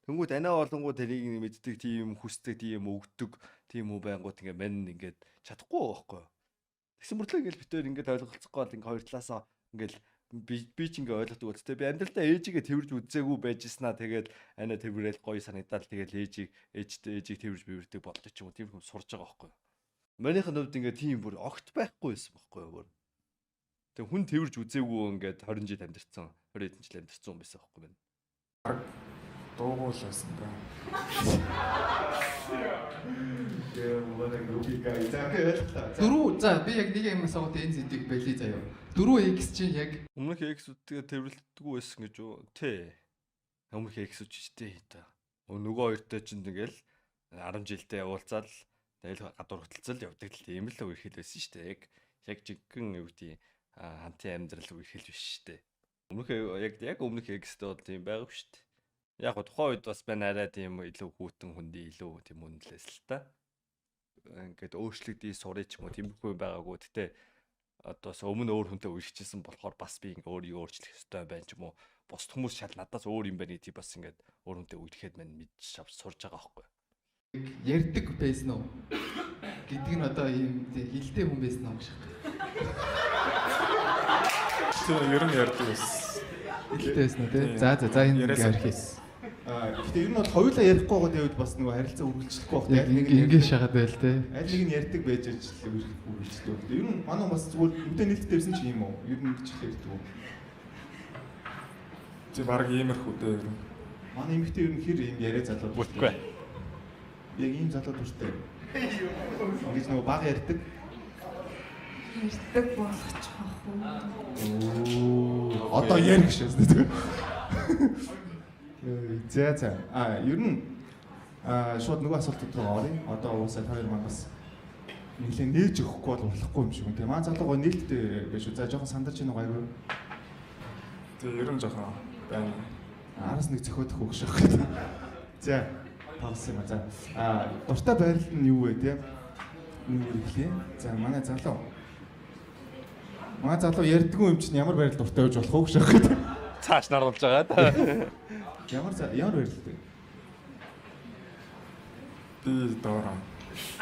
Speaker 1: Тэнгүүд анаа болонгууд тэрийг мэддэг тийм хүсдэг тийм өгдөг тийм үү байнгут ингээ мен ингээд чадахгүй байхгүй. Тэгсэн мөртлөө ингээл битээр ингээд ойлголцохгүй бол ингээ хоёр талаасаа ингээл би ч ингээ ойлгодог бол тэ би амьдралдаа ээжигээ тэрвэрж үзээгүй байжснаа тэгээд анаа тэрвэрэл гоё санагдал тэгээд ээжийг тэрвэрж бивэрдэг болдог ч юм уу тийм хүн сурж байгаа байхгүй. Манийхэн хувьд ингээ тийм бүр огт байхгүй байсан байхгүй бүр. Тэг хүн тэрвэрж үзээгүй ингээд 20 жил амьдэрсэн 20 хэдэн жил амьдэрсэн байсан байхгүй байна.
Speaker 4: Дуугуул байсан да.
Speaker 2: дөрөв за би яг нэг юм асуугаад энэ зэдийг байлий заяа. 4X чинь яг
Speaker 1: Өмнөх X-үүдтэйгээ тэрвэрлдэггүй байсан гэж үү? Тий. Өмнөх X-үүд ч тий та. Нөгөө хоёртой ч ингээл 10 жилдээ уулзаад тэгэл гадуур хөтөлцөл явдаг л тийм л үерхэл байсан шүү дээ. Яг жиггэн юу гэдэг хамтын амьдрал үерхэл биш шүү дээ. Өмнөх яг өмнөх X-тэй бол тийм байгаав шүү дээ. Яг го тухайн үед бас байна арай тийм илүү хүүтэн хүндий илүү тийм үнэлээс л та. Ингээд өөрчлөгдөж сурыг ч юм уу тиймэрхүү байгаагүй. Гэтэ одоо өмнө өөр хүнтэй үерхчихсэн болохоор бас би ингээ өөрийгөө өөрчлөх ёстой байна ч юм уу. Бос хүмүүс шал надаас өөр юм байна гэдгийг бас ингээд өөр хүнтэй үерхэд мань мэдж авч сурж байгаа байхгүй.
Speaker 2: ярддаг байсан уу? гэдэг нь одоо ийм хилтэй хүн байсан юм шиг.
Speaker 4: Тэр ер нь ярьдаг байсан.
Speaker 2: Хилтэй байсан уу тий? За энэ ингээ архис.
Speaker 3: Гэхдээ ер нь бол хоёулаа ярихгүй байгаа дэвд бас нөгөө харилцаа үргэлжлэхгүй байх.
Speaker 2: Яг ингээ шахаад байл тий.
Speaker 3: Аль нэг нь ярьдаг байж л үргэлжлэхгүй. Гэхдээ ер нь манай бас зүгээр үдэ нээлттэй байсан ч юм уу? Ер нь гэж хэлдэг үү?
Speaker 4: Тэг баг иймэрхүү дээ ер нь.
Speaker 3: Манай эмэгтэй ер нь хэр юм яриа залуу.
Speaker 1: Бүтгүй.
Speaker 3: Яг ийм залуу дуртай. Ингэж нөгөө баг ярьдаг.
Speaker 5: Ирдэг болгоч бах уу.
Speaker 3: Одоо ярих шээс. За. Ер нь шууд нөгөө асуултад руу оръё. Одоо уусаад хоёр маань бас нэглээ нээж өгөхгүй бол болохгүй юм шиг юм. Тэгээ маань залуу гоо нээлттэй биш үү? За жоохон сандарч ийн гайгүй.
Speaker 4: Тэг ер нь жоохон байна.
Speaker 3: Араас нэг зөхиодох үг шах. За паус юм. За дуртай байрал нь юу вэ те? Юу хэлээ? За манай залуу ярьдгүй юм чинь ямар байрал дуртай байж болох вэ шах.
Speaker 1: Цааш наруулж байгаа.
Speaker 3: Ямар байрал вэ?
Speaker 4: Би доороо.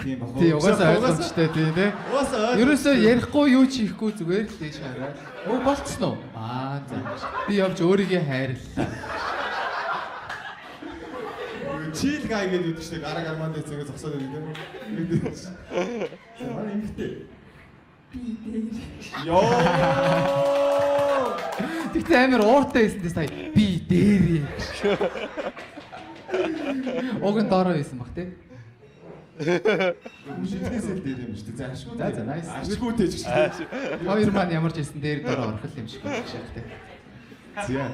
Speaker 3: Тийм баг.
Speaker 2: Тий угаасаа ойлгомжтой тий те.
Speaker 3: Угаасаа
Speaker 2: Ерөөсөө ярихгүй юу ч хийхгүй зүгээр л тийш хараа. Оо болцсон уу? За. Би явж өөрийгөө хайрлаа.
Speaker 3: Чил гай гэдэг үү чинь гараа гарманд зэгээ зогсоод байдаг тийм. Манай эмэгтэй.
Speaker 5: Би дээр.
Speaker 3: Йоо.
Speaker 2: Тэгтээ амар ууртай байсантай сая би дээрээ. Уг нь доороо байсан баг тий.
Speaker 3: Шилнээсэл дээр юм шүү дээ. За ашгүй.
Speaker 2: За nice.
Speaker 3: Ашгүйтэй ч гэсэн.
Speaker 2: Хоёр маань ямар ч байсан дээр доороо орох юм шиг байна шахтай.
Speaker 3: За.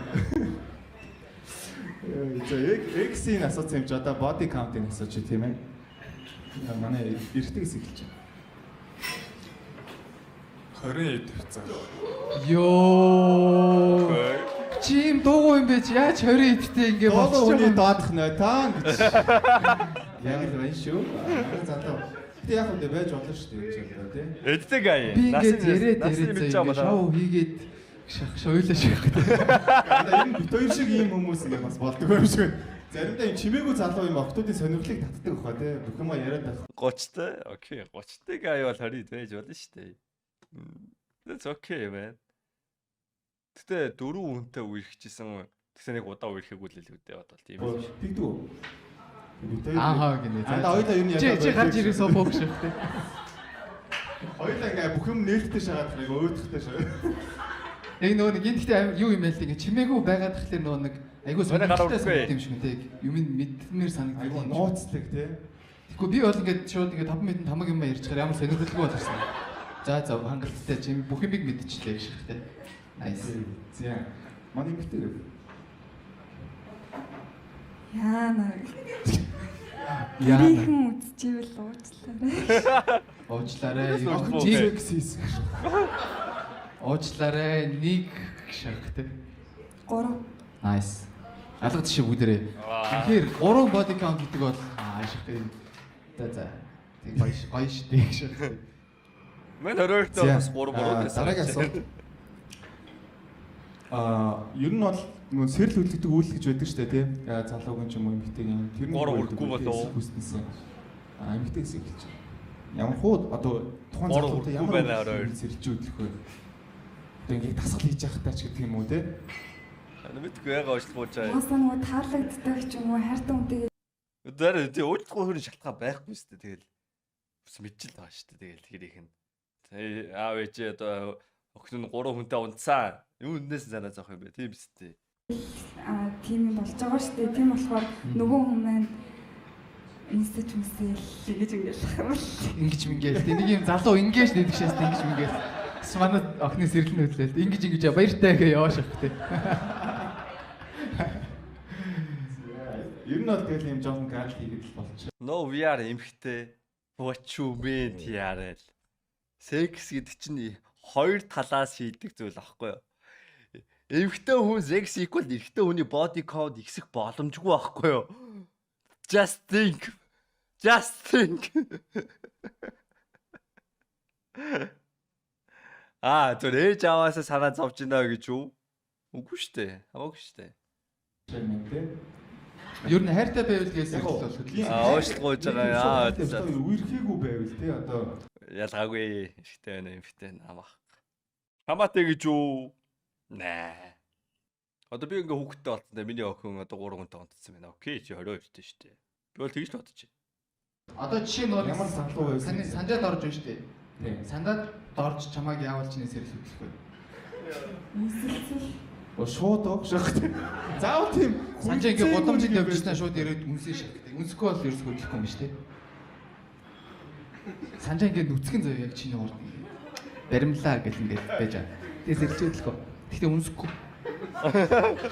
Speaker 3: За X-ийн асуусан юм чи одоо body count-ыг асууж тийм ээ. Манай эртнээс эхэлж байна.
Speaker 4: 20 тавцаа.
Speaker 2: Йоо. Чим дуугүй юм бэ? Яаж 20 эдтэй ингэ
Speaker 3: Богоо
Speaker 2: болчих
Speaker 3: хүний
Speaker 2: юм бэ?
Speaker 3: доодох нөтан гэж. Яг л байна шүү. Залуу. Гэтэ яг үндэ байж болно шүү дээ гэж байна тий.
Speaker 1: Эддэг ая.
Speaker 2: Би ингэж яриад шоу хийгээд шойлоо шиг.
Speaker 3: Одоо энэ бит хоёр шиг ийм хүмүүс ингэ бас болдог юм шиг. Заримдаа юм чимээгүй залуу юм октодын сонирхлыг татдаг баха тий. Бүх юм яриад байх.
Speaker 1: 30-тай. Окей. 30-тай ая бол 20 байж болно шүү дээ. That's okay man. Гэтэ 4 хүнтэй үерхчихсэн. Тэгсэн нэг удаа үерхэхгүй л л үдээ бодвол тийм юм.
Speaker 3: Тэгдэг үү? Бит хоёр.
Speaker 2: Ахаа гинэ.
Speaker 3: Анда хоёлаа юу яриад.
Speaker 2: Чи гарч ирээ суух шиг тий.
Speaker 3: Хоёлаа ингээ бүх юм нээлттэй шагаад нэг өөдөхтэй шагаад.
Speaker 2: Яг нөгөө нэг энэ гэхдээ юу юм бэ л ингэ чимээгүй байгаад тахлаар нөгөө нэг айгуу сонирхолтой санагдсан юм шиг тий. Юм мэдмээр санагддаг.
Speaker 3: Айгуу нууцлаг тий.
Speaker 2: Тэгэхгүй би бол ингэ шууд ингэ 5 минут хамаг юм ярьчихаар ямар сонирхолтой болсон. За хангалттай чи бүх юмыг мэдчихлээ шиг тий. Nice.
Speaker 3: За. Манай битэр.
Speaker 5: Яана.
Speaker 2: Яа.
Speaker 5: Бихэн үзчихвэл уучлаарай.
Speaker 2: Уучлаарай.
Speaker 3: Жирексис.
Speaker 2: Уучлаарай. Нэг шахтай.
Speaker 5: 3.
Speaker 2: Nice. Алгад шиг бүгдээрээ. Тэгэхээр 3 body count гэдэг бол шахтай. За. Тэг гоё шүү шахтай.
Speaker 1: Мэн өрөөртөө бас 3
Speaker 3: дараагийн асуулт. Ер нь бол нөгөө сэрэл хөдлөгдөг үйл гэж байдаг шүү дээ тий. Залуугийн ч юм уу эмэгтэйгийн тэр нь
Speaker 1: хүрхгүй болов уу?
Speaker 3: Хүснэсэн. Эмэгтэйгээс эхэлж байна. Ямар хуу одоо тухайн залуутай ямар сэрэлж хөдлөх вэ? Одоо ингээд тасгал хийж явах таач гэдэг юм уу тий?
Speaker 1: Мэдгүй яг уучлах чаа.
Speaker 5: Уусаа нөгөө таалагддаг ч юм уу хайртай үнтэйгээ
Speaker 1: Дараа тий уучлах хөрийн шалтгаан байхгүй шүү дээ. Тэгэл бас мэдчихэл байгаа шүү дээ. Тэгэл тэрийнх нь. Аав ээжээ одоо охин нь 3 хүнтэй унтсан. Юу өндөөс санаа зовх юм бэ? Тийм биз дээ.
Speaker 5: тийм юм болж байгаа шүү дээ. Тийм болохоор нөгөө хүн маань инстэж мүсэл гэж ингээл юм л.
Speaker 2: Ингиж мингээл нэг юм залуу ингэж нэгдэг шээс ингэж мингээл. Бас манай охины сэрэл нь хөдлөөл. Ингэж баяртай гээ явааш өгтэй.
Speaker 3: Ер нь бол тэгэл юм жоохон гал хийгээд л болчих.
Speaker 1: No we are эмхтэй. What you mean яарал. Секс гэдэг чинь хоёр талаас хийдэг зүйл аахгүй юу? Эмхтэй хүн секс equal эрэгтэй хүний body count ихсэх боломжгүй аахгүй юу? Just think. Тэр ээж аваасаа санаа зовж байна гэж юу? Үгүй шүү дээ. Хамаагүй шүү дээ.
Speaker 2: Ер нь хайртай байвал гээсээ
Speaker 3: Яг
Speaker 2: бол
Speaker 3: уу.
Speaker 2: хөдөлсөн.
Speaker 1: Уушлах гэж байгаа.
Speaker 3: Одоо үерхээгүй байвал тий одоо
Speaker 1: Ялгаагүй. Ихтэй байна, эмхтэй намах. Хамаатай гэж юу? Наа. Одоо би ингээ хүүхдтэй болсон. Миний охин одоо 3 хүнтэй онцсон байна. Окей, чи 22 дээ шүү дээ. Би бол тэгж л бодож байна.
Speaker 2: Одоо жишээ нь
Speaker 3: ямар залуу байсан?
Speaker 2: Саны санжаад орж байна шүү дээ.
Speaker 3: тий.
Speaker 2: Сандаад орж чамааг яавал чинээс хэрэг хөдлөх вэ?
Speaker 3: Шууд огшох. Заавал тийм
Speaker 2: Санжаа ингээ гудамжинд явжснаа шууд ирээд үнсээ шахдаг. Үнсэхгүй бол ерөөс хөдлөхгүй юм шүү дээ. Санжаа ингээ нүцгэн зөө яг чиний урд баримлаа гэл ингээ байж байгаа. Тэгээс ирчээдлэхгүй. Гэхдээ үнсэхгүй.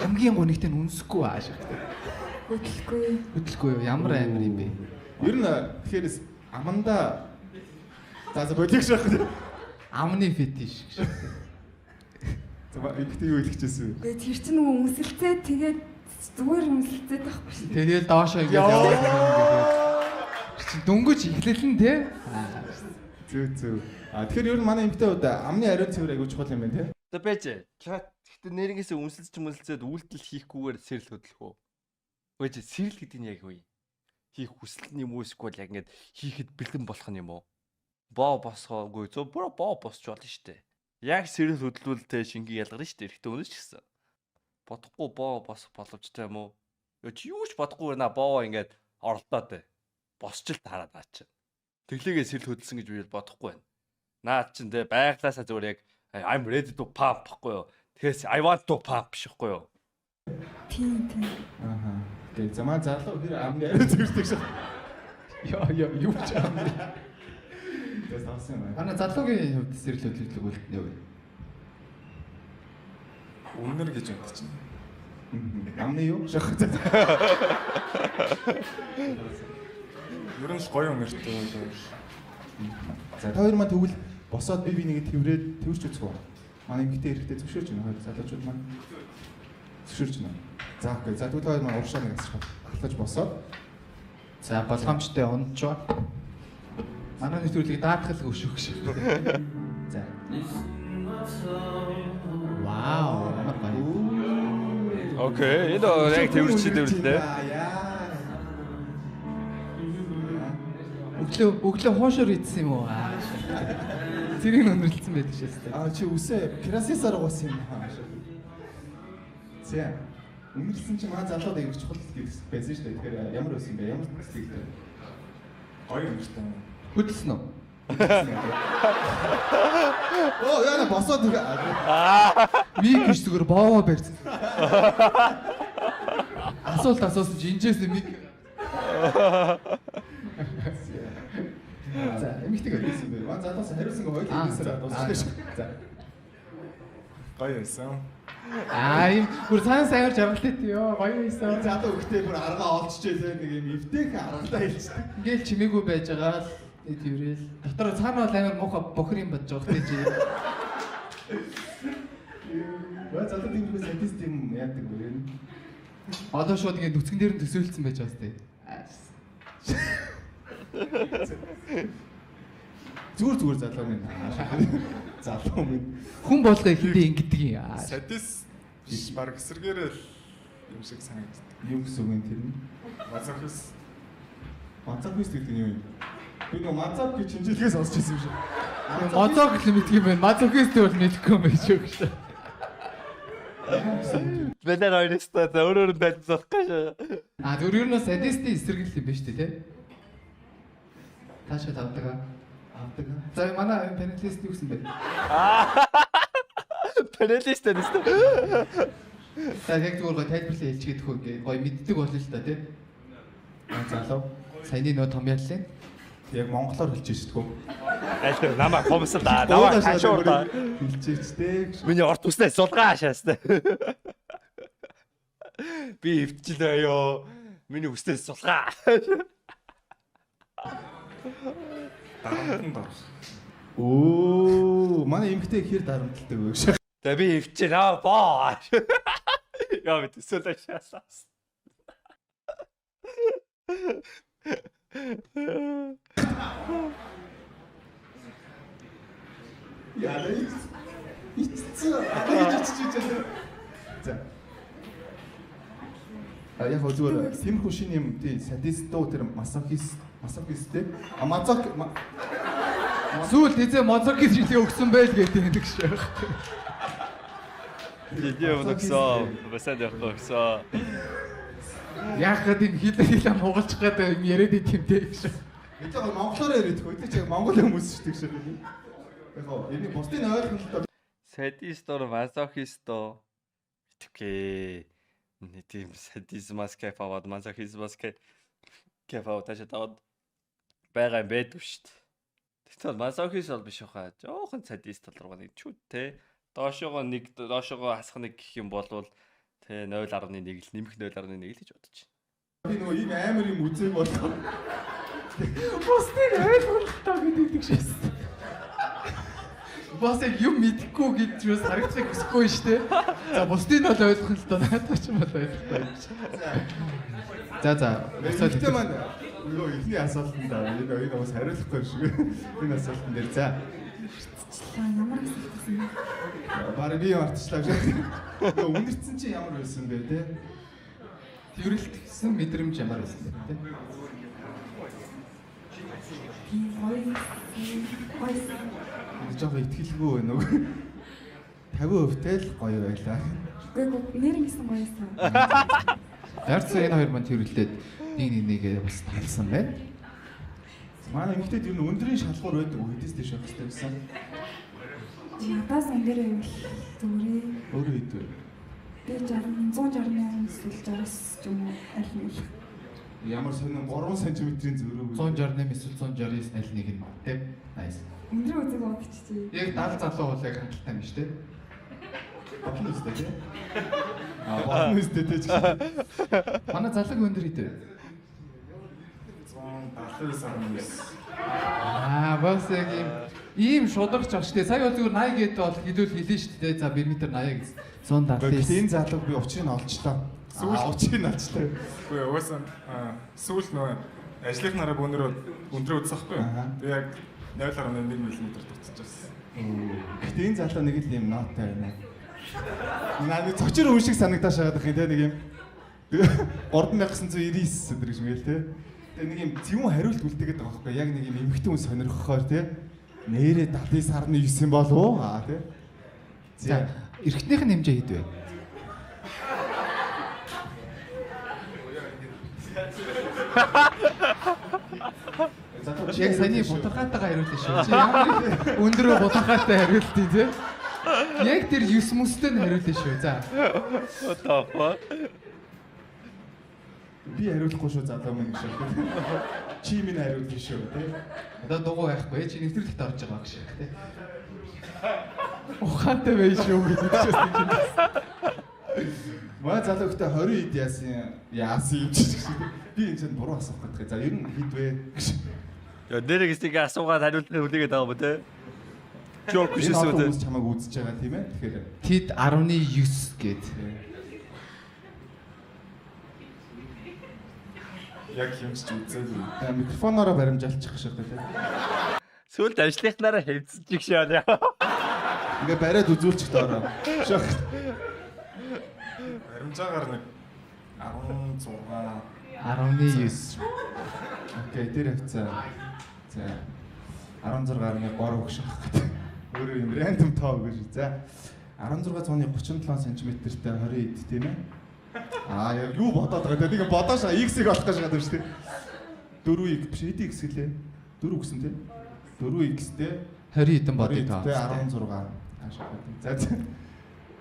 Speaker 2: Хамгийн гонигтэй нь үнсэхгүй аашигтай. Хөдлөхгүй юу? Ямар амир юм бэ?
Speaker 3: ер нь тэгэхээр аманда за бодих шах.
Speaker 2: Амны фетиш гэж.
Speaker 3: За ихтэй юу хэлчихсэн вэ?
Speaker 5: Тэгээ тэр чинь нөгөө үнсэлцээ тэгээд зүгээр үнсэлцээд байхгүй шүү.
Speaker 2: Тэгэл доошоо ингээ яваад ингээ. Чи дөнгөж ихлэлэн те?
Speaker 3: Зүг. Тэгэхээр ер нь манай эмэгтэй үед амны ариун цэвэр аягүй чухал юм байна те.
Speaker 1: За байж. Гэхдээ нэрнгээсээ үнсэлцээд үйлдэл хийхгүйгээр сэрэл хөдлөх үү? Байж сэрэл гэдэг нь яг юу юм? Хийх хүсэл юм уу эсвэл яг ингэж хийхэд бэлэн болох нь юм уу? Боо босгоогүй зөв боо босч болно шүү дээ. Яг сэрэл хөдлөлтэй шингийн ялгарна шүү дээ. Эрэхтээ үнэ ч гэсэн. Бодохгүй боо босох боломжтой юм уу? Чи юу ч бодохгүй наа боо ингэж оролдоод бай. Босч л таараад наа чи. Тэглээгээ сэрэл хөдөлсөн гэж би бодохгүй байна. Наа чин тэ байглаасаа зүгээр яг I'm ready to pump гэхгүй юу? Тэгээс I want to pump шихгүй юу?
Speaker 5: Тийм.
Speaker 3: Ааха. Тэгээ замаа залуу хэр амны ариун цэвэртэй шах. Юу ч амны. Тэс тасан юм байна.
Speaker 2: Манай залуугийн хувьд сэрэл хөдлөлт үлдэнэ юу?
Speaker 4: Үнэр гэж бодож байна.
Speaker 3: Амны юу? Шах.
Speaker 4: Ер нь л гоё үнэртэй байлаа.
Speaker 3: За та хоёр маань тэгвэл босоод би нэгэ тэрвэрч үзэх үү? Манай эмэгтэй эрэхтэй зөвшөөрч байна. Хоёр залуучууд маань зөвшөөрч байна. За окей. За тэгвэл та хоёр маань уршаа нэг асуух. Ахлаж босоод
Speaker 2: За болгоомжтой унчаа. Манай нэвтрүүлгийг даатгал өшөөх шиг. За. Вау, ямар гоё.
Speaker 1: Окей, энэ яг тэрвэрлээ.
Speaker 2: Өглөө хоошор идсэн юм уу? Зэрэг өнөрлөлдсөн байдаг шээс.
Speaker 3: чи үсээ красисаар угасан юм аа. За. Үнэрсэн чи манай залууд ирэх чухал гэсэн байсан шүү дээ. Тэгэхээр ямар байсан бэ? Ямар сэтгэлтэй?
Speaker 4: Гоё үнэртэй.
Speaker 2: Хөдөлсөн үү?
Speaker 3: Оо яа босоод ирээ.
Speaker 2: Миг биш зүгээр боовоо барьсан. Асуулт асуусан чи инжээс миг. За, эмэгтэйг хэлсэн бэ. Манай залуус хариулсан гоо хэлсэн дуусчихсан шүү. За.
Speaker 4: Гоё байсан.
Speaker 2: Ийм бүр цаан саяар жаргалтай ёо гоё байсан.
Speaker 3: Залуу өгтэй бүр аргаа олччихээ нэг юм эвтэйх аргалаа хэлчихсэн.
Speaker 2: Ингээл чимээгүй байж байгаа л тэрэл. Дотор цаана бол амар муухай бохор юм бодож байгаа тийм чи.
Speaker 3: Баа залуу тийм нэг статист юм яадаг вэ?
Speaker 2: Одоо шууд ингэ нүцгэн дээр нь төсөөлсөн байж байгаа сте.
Speaker 3: Зүгээр залуу минь. Залуу минь.
Speaker 2: Хүн болго ихэндээ ингэдэг юм.
Speaker 4: Садис биш баг эсэргээрэл юм шиг санагдав.
Speaker 3: Юм гэсэн үг юм тэр нь.
Speaker 4: Мазохис
Speaker 3: Мацапис гэдэг нь юу юм? Би нэг мацап гэж хинжлэхээс сонсч ирсэн юм шиг.
Speaker 2: Мозог л мэддэг юм байна. Мазохистэй бол мэдхгүй юм байж шүү гэж.
Speaker 1: Бэлэр хоёрстай өөрөөр нь байлцах гэж.
Speaker 2: Зөв ер нь садистийн эсрэгэл юм байна шүү дээ, тий? Таашаа тавдаг аа. Авдаг. За манай панелист юу гэсэн бэ?
Speaker 1: Панелист энэ.
Speaker 2: За яг зүгээр гоо тайлбарлаа хэлчихээд хөө ингээ гоё мэддэг болно л та, тий? Залуу. Саяны нөө том яллаа.
Speaker 3: Яг монголоор хэлж шийдгүү.
Speaker 1: Аль намаа комсол да. Намаа хашуур да.
Speaker 3: Хэлжээчтэй.
Speaker 1: Миний орт үснээ сулгаа хашаастай. Би хөвчлээ ёо. Миний үснээ сулгаа.
Speaker 4: дарамтанд ор.
Speaker 3: Оо, манай эмэгтэй ихэр дарамталтай вэ гэж.
Speaker 1: Тэгээ би хөвчээ наа боо. Яа би төсөөлөө шаасаас.
Speaker 3: Яа, иццээ. За. Яг хөө зүгээр тиймэрхүү шин юм тий садист дуу тэр масохист тий. А мазок
Speaker 2: Сүүл эзээ мозокис жилээ өгсөн байл гэдэг нэг шиг.
Speaker 1: Идея өгсөн. Басад өгсөн.
Speaker 2: Яах гэдэг хилээ муугалчих гэдэг юм яриад идэв дээ гэж.
Speaker 3: энэ монголоор яриад хөө тий чи монгол хүмүүс шүү дээ гэж. Яг хоо энэ бусдын ойлголт
Speaker 1: Садистор мазохисто. Итгэе. Нэг тийм садизмас кайфаваад мазохизмас кайфаваад ташаад байгаа юм байдгүй шүү дээ. Тэгвэл мазохис бол биш хаа. Жохон садист толроо нэг чүүд те. Доошогоо хасах нэг гэх юм болвол те 0.1 л нэмэх 0.1 л гэж бодож байна.
Speaker 3: би нөгөө ийм амар юм үзег болоо.
Speaker 2: Бусдын ойлголтоо гэдэг шээс. Бас яг юм мэдэхгүй гэж юус харагдахыг хүсэхгүй шүү дээ. За бусдын бол ойлголтоо надад ч юм бол ойлголтоо. За.
Speaker 3: Гэхдээ маань нөгөө ихний асуултанд энэ бас хариулахгүй юм шиг. Энэ асуултан дээр за.
Speaker 5: Ямар асуулт вэ?
Speaker 3: Бараг би мартчихлаа гэж. Үнэрсэн чи ямар байсан бэ те?
Speaker 2: Тэрэлт гэсэн мэдрэмж ямар байсан бэ те?
Speaker 3: Жоо итгэлгүй байна уу? 50% тэл гоё байлаа.
Speaker 5: Гэхдээ нэр гэсэн гоёсан.
Speaker 2: Гарцсан энэ хоёр маань тэрэлдээд нэг бас талсан байна.
Speaker 3: Манай эмэгтэйд ер нь өндрийн шалгуур байдаг уу? Хэдээс дэш явах хэрэгтэй байсан?
Speaker 5: Надаас өндөр юм л зүгээрээ.
Speaker 3: Өөрөө идэв.
Speaker 5: Би 168 эсвэл 60 ч юм уу аль нэг.
Speaker 3: Ямар сонин 3 см-ийн зөрөө.
Speaker 2: 168 эсвэл 169 аль нэг нь тийм. Nice.
Speaker 5: Өндөр үзэг бодчихжээ.
Speaker 2: Яг 70 залуу бол яг хангалттай юм шүү дээ.
Speaker 3: Болно үстэй тий. Болно үстэй тий.
Speaker 2: Манай залаг өндөр идэв.
Speaker 4: 179.
Speaker 2: Бас яг ийм шударч авч тий. Сая бол зүгээр 80 гээд бол хилүүл хэлэн шүү дээ. За би метр 80 гэсэн. 179.
Speaker 3: Энэ залуу би учрыг олчлоо. Учрыг олчлоо.
Speaker 4: Үгүй угаасаа сүүл нөгөө ажлынхнаараа өндрөө үзсэхгүй. Тэгээ яг 0.1 мм дуртчихсан.
Speaker 3: Гэтэ энэ залуу нэг л юм нотой байна. Наад цочор үн шиг санагдаж байгаа дах юм те нэг юм 3999 өдөр гэж мэл те. Тэгээ нэг юм зөвхөн хариулт үлдээгээд байгаа байхгүй яг нэг юм эмхтэн хүн сонирхохоор те. Нэрээ 79.9 болов уу? Те.
Speaker 2: За эргэтнийх нь хэмжээ хэд вэ? Яг саний бутархаатайгаа хариулсан шүү. Чи ямар өндрөө бутархаатай хариултыг тий? Яг тэр 9 мөстэй нь хариулсан шүү. За.
Speaker 1: Отоо.
Speaker 3: Би хариулахгүй шүү залуу минь гэж. Чи минь хариулсан шүү тий.
Speaker 2: Одоо дугуй байхгүй. Чи нэвтрүүлэгт орж байгаа гэж тий. Ухаантай байж шүү гэдэг чинь.
Speaker 3: Маа залуу ихтэй 20 ид яасан юм чи. Би энэ чинь буруу асуух гэдэг. За ер нь хэд вэ гэж.
Speaker 1: Яа нэрийг стигээ асуугаад хариултыг үлээгээд байгаа юм те. Жок
Speaker 3: Хүмүүс
Speaker 1: хүсээс үү.
Speaker 3: чамайг үзэж байгаа тийм ээ. Тэгэхээр
Speaker 2: Тэд 19 гээд.
Speaker 4: Яг хэмжиж үзээгүй.
Speaker 3: микрофоноор баримжаалчих шиг тий.
Speaker 1: Сүүлд ажлынхнаараа хэвцэж гişээ.
Speaker 3: Ингээ бариад үзүүлчих доороо. Шах.
Speaker 4: Баримжаагаар нэг 16
Speaker 2: 19.
Speaker 3: Окей, тэр хавцаа. За 16.3 өгш авах. Өөрөө юм рандом тоо гэж. За 16.37 см-тэй 20 ид тийм ээ. Яг юу бодоод байгаа. Нэг бодоошаа x-ийг олох гэж байгаа юм шүү дээ. 4x биш хэд x гэлээ? 4 гэсэн тийм. 4x-тэй
Speaker 2: 20 хэдэн бодъё таа.
Speaker 3: 16. За.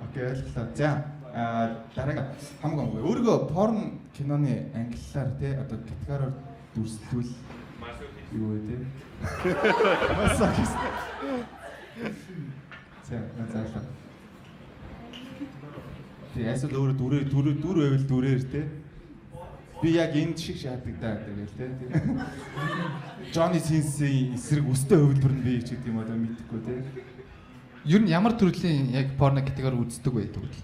Speaker 3: Окей, ойлголоо. За дараагийн хамаагүй өөрийгөө порн киноны англиар тий одоо категориор дүрслэвэл юу вэ тий? Масакис. За назаалаа. Тий эсвэл өөрө дүр байвал дүрээр тий. Би яг энэ шиг шаарддаг тэгэл тий. Johnny Sins-ийн эсрэг өстэй хөвлөр нь би ч гэдэг юм одоо мэдэхгүй тий.
Speaker 2: Ер нь ямар төрлийн яг порно категори үздэг вэ тэгвэл?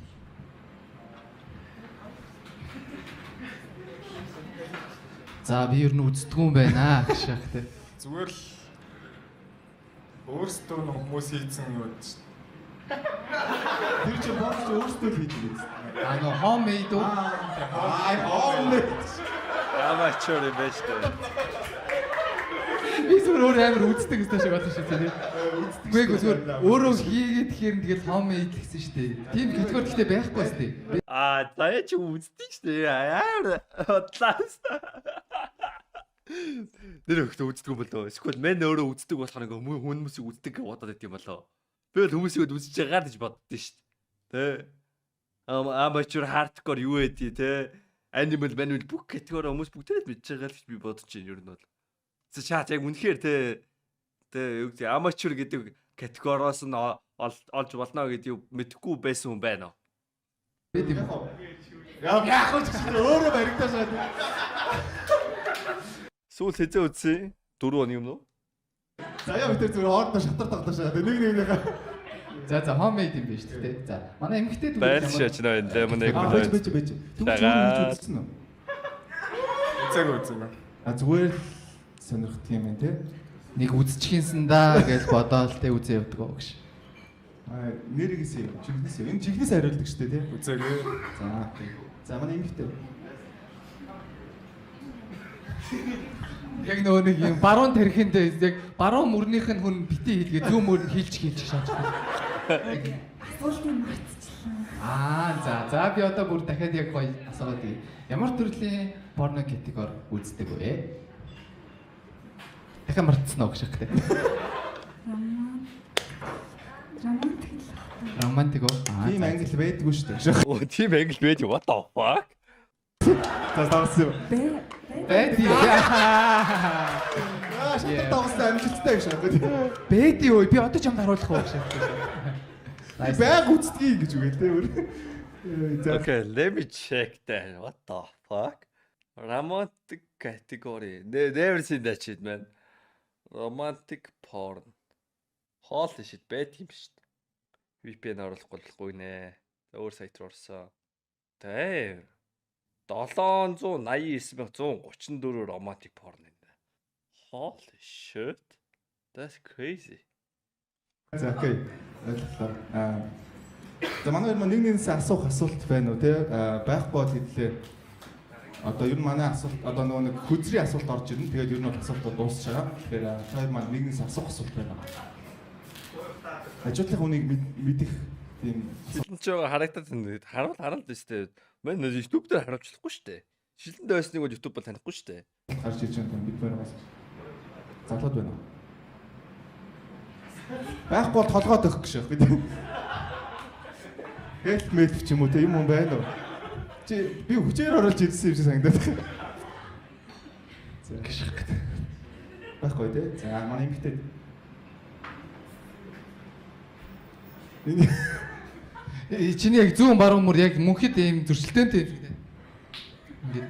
Speaker 2: За би ер нь үздэггүй юм байна гэж шахтай.
Speaker 4: зүгээр л өөрсдөө нэг хүмүүс хийсэн юм уу?
Speaker 3: Тэр чинь богч өөртөө л хийдэг юм.
Speaker 2: нөө homemade уу?
Speaker 1: Amateur юм байна шүү дээ.
Speaker 2: Би зүгээр өөр амар үздэг гэсэн шиг бодсон шүү дээ. Үгүй зүгээр өөрөө хийгээд тэгэхээр тэгэл homemade гэсэн шүү дээ. Тийм категори гэхдээ байхгүй шүү дээ.
Speaker 1: Заяа чи үздэг шүү дээ. Амар бодлаас. Нэр ихтэй үздэг юм болоо. Эсвэл мен өөрөө үздэг болохоор ингээ хүмүүсийг үздэг гэж бодоод байт юм болоо. Би л хүмүүсийг үзэж байгаа гэж боддоо шүү дээ. Тэ. Amateur hardcore юу эдий те. Animal manual бүх категори хүмүүс бүгдээ л мэдж байгаа л гэж би бодож байна ер нь бол. Чаад яг үнэхээр те юу гэдэг amateur гэдэг категориос нь олж болно гэдгийг мэдэхгүй байсан хүн байна уу?
Speaker 3: Яг л өөрөө баригдаа шаад.
Speaker 1: Сүүл хэзээ үзсэн? 4 оны өмнө үү?
Speaker 3: Заяа битэр зүгээр хоорондоо шатар тоглоо шаад. Нэг нэгнийхээ.
Speaker 2: За homemade юм байна шүү дээ. За манай эмэгтэй дүү
Speaker 1: Байл шаач наа энэ манай
Speaker 3: Бэж. Түнч үзсэн үү?
Speaker 4: Үзээгүй.
Speaker 3: Зүгээр л сонирхт юм байна те.
Speaker 2: нэг үзчихийнсэн да гэж бодоол тэ үзээ явдаг уу гэж.
Speaker 3: Нэрийгээс юм. Чихнээс юм. Энэ чихнээс хариулдаг шүү дээ те.
Speaker 4: Үзээгүй.
Speaker 3: За манай эмэгтэй.
Speaker 2: Яг нөгөө нэг юм баруун тархинд яг баруун мөрнийх нь хүн битээ хийлгээ зүүн мөр хийлж шааж байна.
Speaker 5: Асуултыг мартчихлаа.
Speaker 2: За би одоо бүр дахиад яг гоё асууад ий. Ямар төрлийн порно категори үздэг вэ? Дахиад мартсан уу гэж хэлдэг. Романтик уу?
Speaker 3: Тийм англи байдгүй шүү дээ.
Speaker 1: Оо тийм англи байд what the fuck?
Speaker 3: Тасарсан.
Speaker 2: Бэди.
Speaker 3: Шатар тоглосон амжилттай гэж шахах.
Speaker 2: Бэди ой би одоо ч юм харуулах уу гэж хэлдэг.
Speaker 3: Байг үздгийг гэж үгүй те өөр.
Speaker 1: Okay, let me check that. What the fuck? Romantic category. Never seen that shit, man. Romantic porn. Holy shit, байт юм шүү дээ. VPN оруулахгүй нэ. Өөр сайт руу орсон. Тэ. 789,134 romantic porn энэ. Holy shit. That's crazy.
Speaker 3: За окей. Ойлголоо. За манай хоёр нэг нэгнээс асуух асуулт байна уу те? Байхгүй бол хэдлээ. Одоо ер нь манай асуулт одоо нөгөө нэг хөзрийн асуулт орж ирнэ. Тэгээд ер нь бол асуултууд дуусч байгаа. Тэгэхээр хоёр маань нэгнээс асуух асуулт байна. Ажиглах хүнийг мэдэх тийм
Speaker 1: Шилэн ч байгаа харагдаад байна. Харуул л шүү дээ. Мань YouTube дээр харуулчихлахгүй шүү дээ. Шилэндээ байсныг бол YouTube бол танихгүй шүү дээ.
Speaker 3: гарч иж байгаа юм бид байгаас. Залууд байна уу? Байхгүй бол толгойд өгөх гэж байна. Хэлмэт ч юм уу те юм байна уу? Чи би хүчээр оруулж ирсэн юм шиг санагдаад байна. За гişх гэдэг. Байхгүй те. За манай эмэгтэй.
Speaker 2: Чиний яг зүүн баруун мөр яг мөнхөд ийм зөрчилдөөнтэй юм. Ингээд